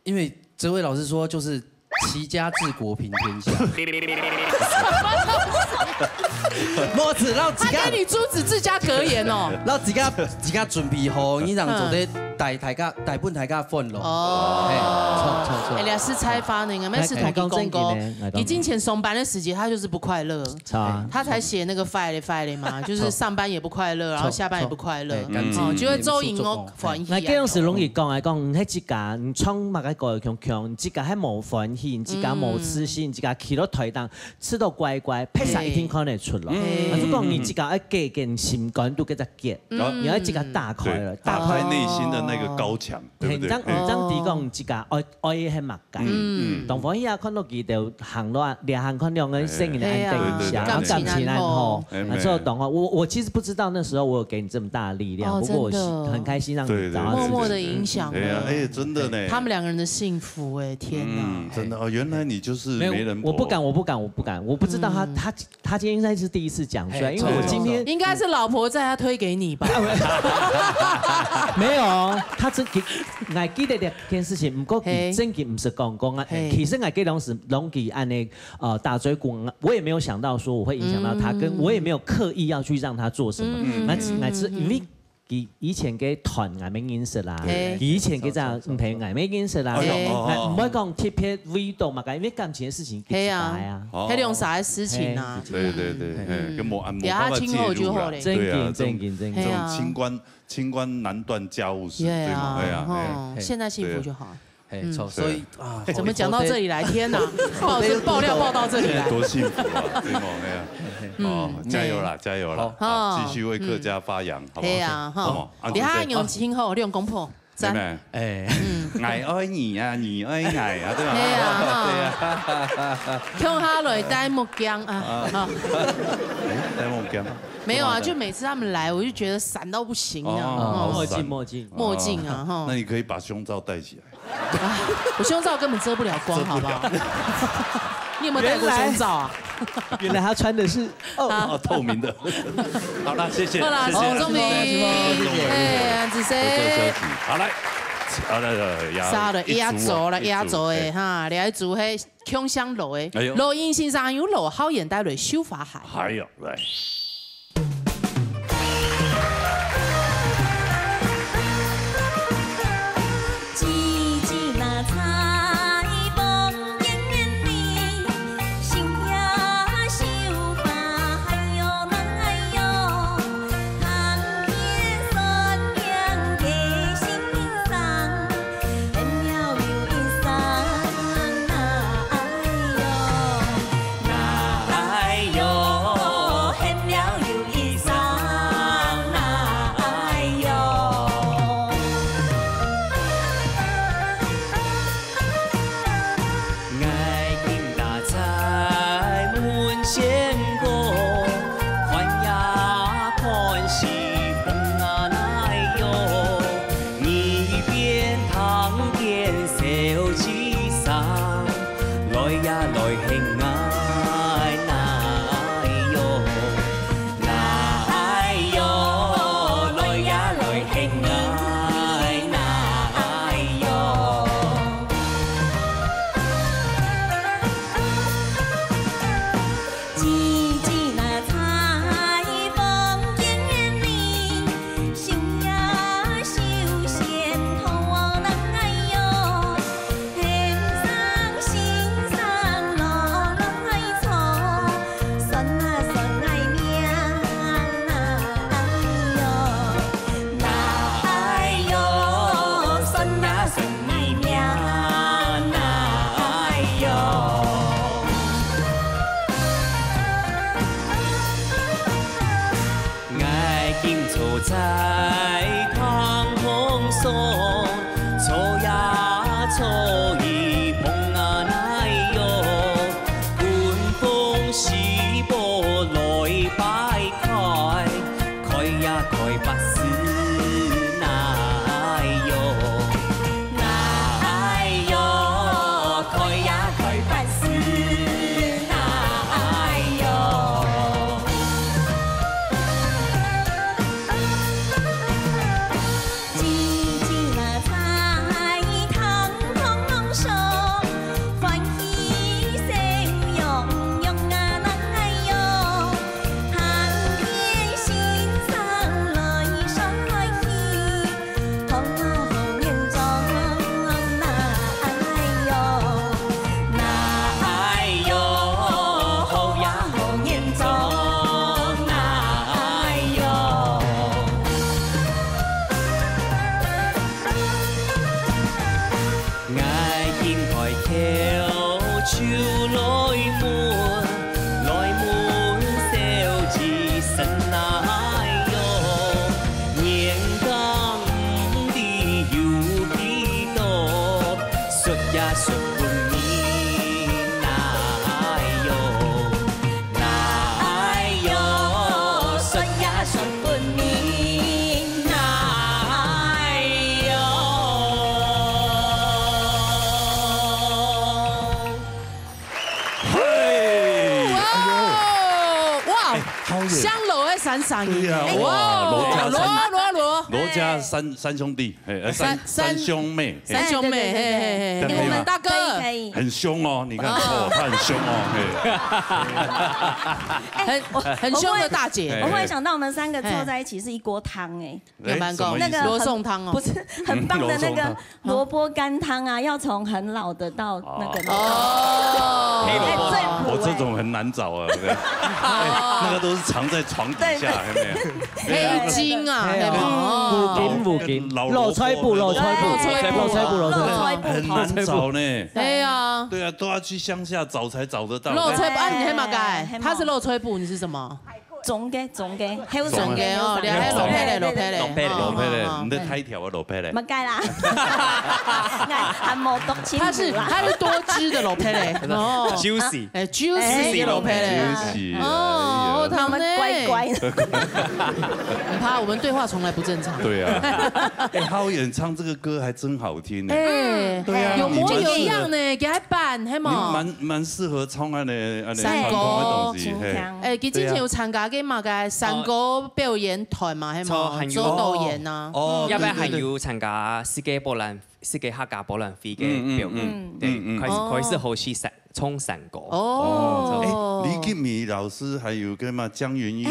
因為哲偉老師說，就是齊家治國平天下。冇子，然後自家。他給你朱子治家格言哦。然後自家準備好，你讓做啲大本大家歡樂。哦，錯。哎呀，是採訪那個，那是同公公。你進前上班的時間，他就是不快樂。他才寫那個 file 嘛，就是上班也不快樂，然後下班也不快樂。哦，就會做影我歡喜。我嗰陣時容易講嚟講，你喺自家，你創乜個強，自家喺冇歡喜，自家冇自信，自家企到台檔，吃到乖乖，拍晒一定看得出來。如果你自家一個心肝都給它結，然後自家打開了，打開內心的那個高牆，對不對？唔爭地講自家愛係默解，同歡喜啊！看到佢就行到兩行看兩個聲音安定一下，感情安好。之後懂話，我其實不知道那時候我有給你這麼大的力量，不過我很開心讓你找到默默的影響。哎呀，真的呢。他們兩個人的幸福，哎，天哪！真的哦，原来你就是媒人婆。我不敢，我不知道他今天应该是第一次讲出来，因为我今天应该是老婆在他推给你吧？没有，他真我记得这件事情，不过真嘅不是讲啊，其实我记得是龙给按那打嘴鼓，我也没有想到说我会影响到他，跟我也没有刻意要去让他做什么，乃至因为。以前嘅團藝名認識啦，以前嘅就唔係藝名認識啦，唔可以講特別味道嘛，因為感情嘅事情係啊，係用啥嘅事情啊？對，跟冇辦法介入啦，對啊，這種清官難斷家務事，對嘛？現在幸福就好。所以啊，怎么讲到这里来？天哪，爆料爆到这里来，多幸福啊！对吗？哦，加油啦，加油啦！继续为客家发扬，好不好？对啊，哈！你还用今后用公婆，真的，爱爱你啊，你爱爱啊，对吧？对啊，用哈来戴墨镜啊，戴墨镜。没有啊，就每次他们来，我就觉得闪到不行啊！墨镜啊！哈，那你可以把胸罩戴起来。我胸罩根本遮不了光，好不好？你有没有戴过胸罩啊？原来他穿的是透明的。好了，谢谢。好了，宋仲明，哎，子谁？好来，杀了压轴了，压轴的哈，来组迄腔香楼的，录音先生有录好演带来修法海。还有来。闪闪。对呀，哇，罗家三兄弟，三兄妹，我们大哥很凶哦，你看哦，他很凶哦，很凶的大姐。我忽然想到我们3个凑在一起是一锅汤哎，那个罗宋汤哦，不是很棒的那个萝卜干汤啊，要从很老的到那个哦，我这种很难找啊，那个都是藏在床底下，有没有？黑金啊，五金，肉菜布，很难找呢。对啊，都要去乡下找才找得到。肉菜布，你黑马盖，他是肉菜布，你是什么？總嘅，係好總嘅哦，你係羅皮咧，你的太條嘅羅皮咧，唔該啦，係冇讀清楚啦，它是多汁的羅皮咧，哦 ，juicy 羅皮咧，哦，他們乖乖，你怕我們對話從來不正常，對啊，浩演唱這個歌還真好聽呢，對啊，有模有樣呢，給佢扮係嘛，蠻適合唱安尼山歌，佢之前有參加嘅嘛嘅山歌表演團嘛係嘛，做導演啊，一般係要參加世界客家博覽會嘅表演，對，佢是好似唱山歌。哦，李吉米老師還有跟嘛江雲玉，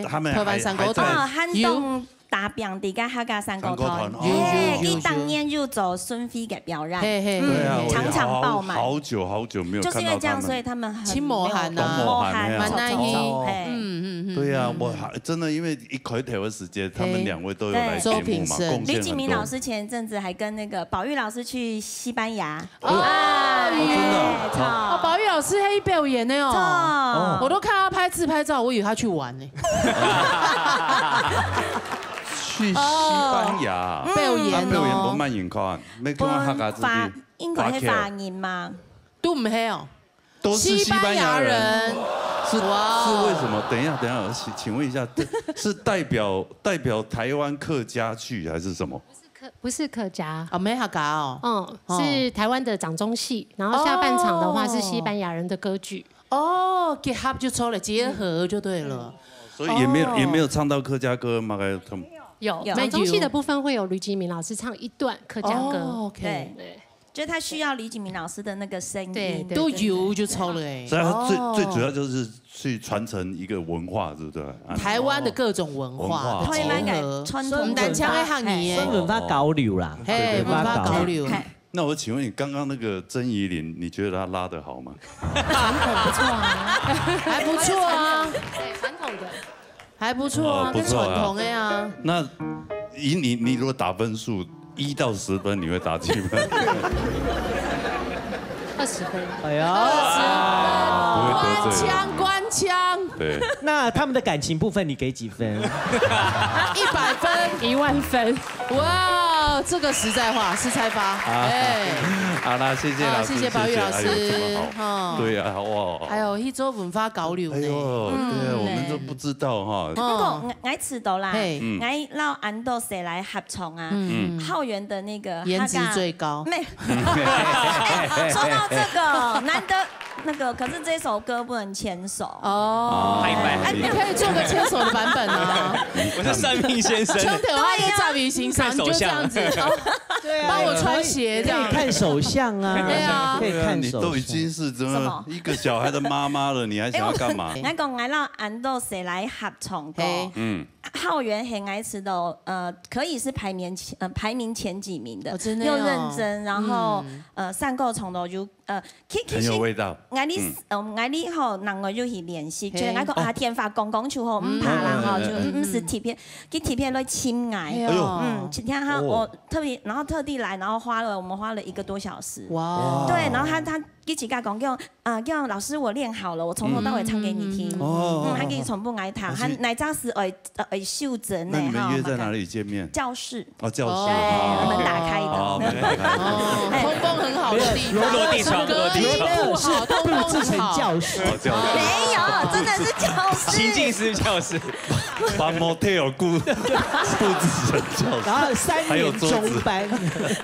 他們還在撼動大表弟跟客家山歌團，佢當年入走孫飛嘅表演，場場爆滿。好久沒有看到他們，就是因為這樣，所以他們青磨汗啊，蠻難聽。對啊，我真的因為一開頭的時間，他們兩位都有來節目嘛，貢獻很多。李啟明老師前一陣子還跟那個寶玉老師去西班牙。啊，真的。哦，寶玉老師喺表演呢哦，我都看他拍自拍照，我以為他去玩呢。去西班牙表演冇乜人看，沒看客家自己。英國係法人嘛？都唔係哦，都是西班牙人。是為什麼？等一下，請問一下，是代表台灣客家去還是什麼？不是客家哦，沒客家哦。是台灣的掌中戲，然後下半場的話是西班牙人的歌劇。哦，結合就出來結合就對了。所以也沒有唱到客家歌嗎？有掌中戲的部分會有呂吉明老師唱一段客家歌。對。就是他需要李景明老師的那個聲音，都有就抽了哎。所以他最主要就是去傳承一個文化，對不對？台灣的各種文化的結合，傳南腔的漢語，新文化交流啦，文化交流。那我請問你，剛剛那個曾怡玲，你覺得她拉得好嗎？傳統不錯啊，還不錯啊，對，傳統的還不錯啊，跟傳統的呀。那以你如果打分數1到10分，你會打幾分？20分。哎呀，20分，官腔。對。那他們的感情部分，你給幾分？100分，10000分。哇，這個實在話，實在發。哎，好啦，謝謝老師，謝謝寶玉老師。對啊，哇。還有一周文化交流。哎呦，對啊，我們都不知道哈。不過我知道啦，我撈安多誰來合唱啊？浩源的那個顏值最高。沒。說到這個，難得。那個，可是這首歌不能牽手哦。哎，你可以做個牽手的版本啊。我是生命先生。兄弟，我要在於欣賞，你就這樣子。對啊。幫我穿鞋，這樣。可以看手相啊。對啊。可以看手相。你都已經是怎麼一個小孩的媽媽了，你還想要幹嘛？那個我讓安豆誰來合唱歌？浩源很愛吃的，可以是排名前幾名的，又認真，然後散夠從頭就很有味道。我哋吼，人我就去練習，就我講天發講出後唔怕啦吼，就唔是貼片，佢貼片來親愛，今天我特地來，然後我們花了1個多小時，哇，對，然後他一起跟他講叫老師我練好了，我從頭到尾唱給你聽，他給你從不愛彈，他哪吒是秀珍呢？那你們約在哪裡見面？教室。哦，教室。門打開的。通風很好的地方。落地窗。隔音不好，通風布置成教室，没有，真的是教室，情境式教室，把 motel 布置成教室，然后3年中班。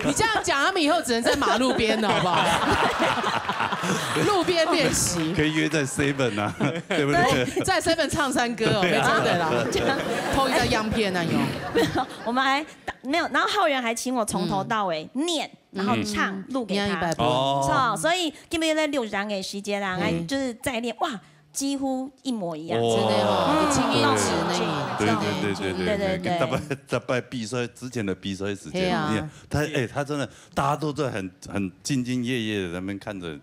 你这样讲，他们以后只能在马路边了，好不好？路边练习，可以约在 Seven 啊，对不对？在 Seven 唱山歌哦，没错的啦，偷一张样片啊有。我们还没有，然后浩源还请我从头到尾念，然后唱录给他，错，所以基本在6人的时间啦，还就是在练，哇，几乎一模一样，真的哦，轻音质对，大概比赛之前的比赛时间，他真的大家都在很兢兢业业的在那边看着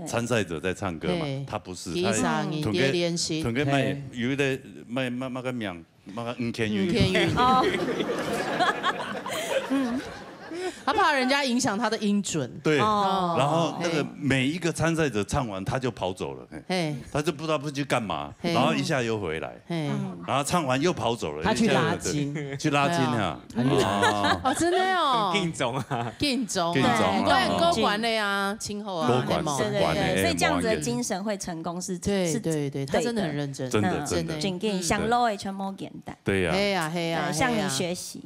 参赛者在唱歌嘛，他不是，他同个练习，同个卖有的卖个名，卖个5天元。他怕人家影响他的音准。对，然后那个每一个参赛者唱完他就跑走了，他就不知道去干嘛，然后一下又回来，然后唱完又跑走了。他去拉筋，去拉筋啊！哦，真的哦，劲中啊，劲中，对，高管的呀，今后啊，对，所以这样子的精神会成功是，对，他真的很认真，真的，真给想 low 的全部简单，对呀，向你学习。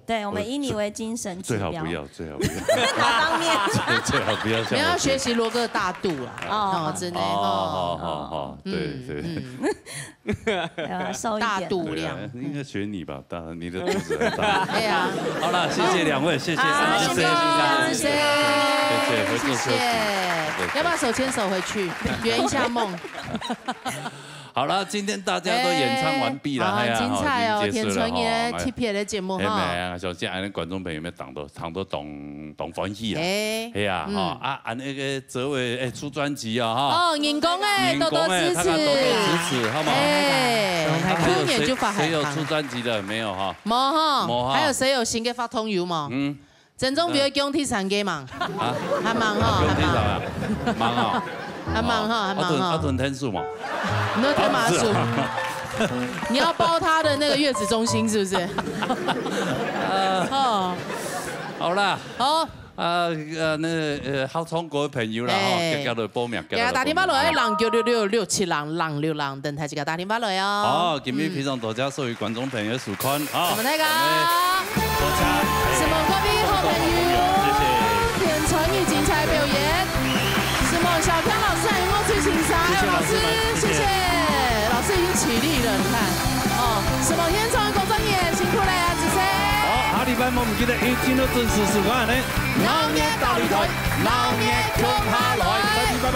对，我们以你为精神指标。最好不要。哪方面？最好不要。你要学习罗哥大度啦。哦，真的。好，对。大度量。应该学你吧，你的肚子很大。对呀。好了，谢谢2位，谢谢。谢谢，回座休息。要不要手牵手回去圆一下梦？好了，今天大家都演唱完毕了，很精彩哦！田纯也 TP 的节目哈，首先俺的观众朋友们当都懂欢喜啦，哎呀哈按那个泽伟出专辑啊哈，哦，人工哎，多多支持，好吗？哎，谁有出专辑的没有哈？没哈，还有谁有新嘅发通油嘛？郑总表讲第3个嘛，还忙哈，忙啊。还忙哈，阿顿天数嘛，你都天马数，你要包他的那个月子中心是不是？好啦，好，好中国的朋友啦，叫做报名，给他打电话来，0966676等台就给他打电话来哦。好，今日非常多谢所有观众朋友收看，好，我们那个，多谢，什么各位好朋友，谢谢，田纯宇精彩表演。小天老师还有没有去请啥？老师，谢谢，老师已经起立了，你看，什么天创工作也辛苦了呀，子噻。好，下礼拜我唔記得要見到準時時間呢。老年大擂台，老年強下來，拜拜。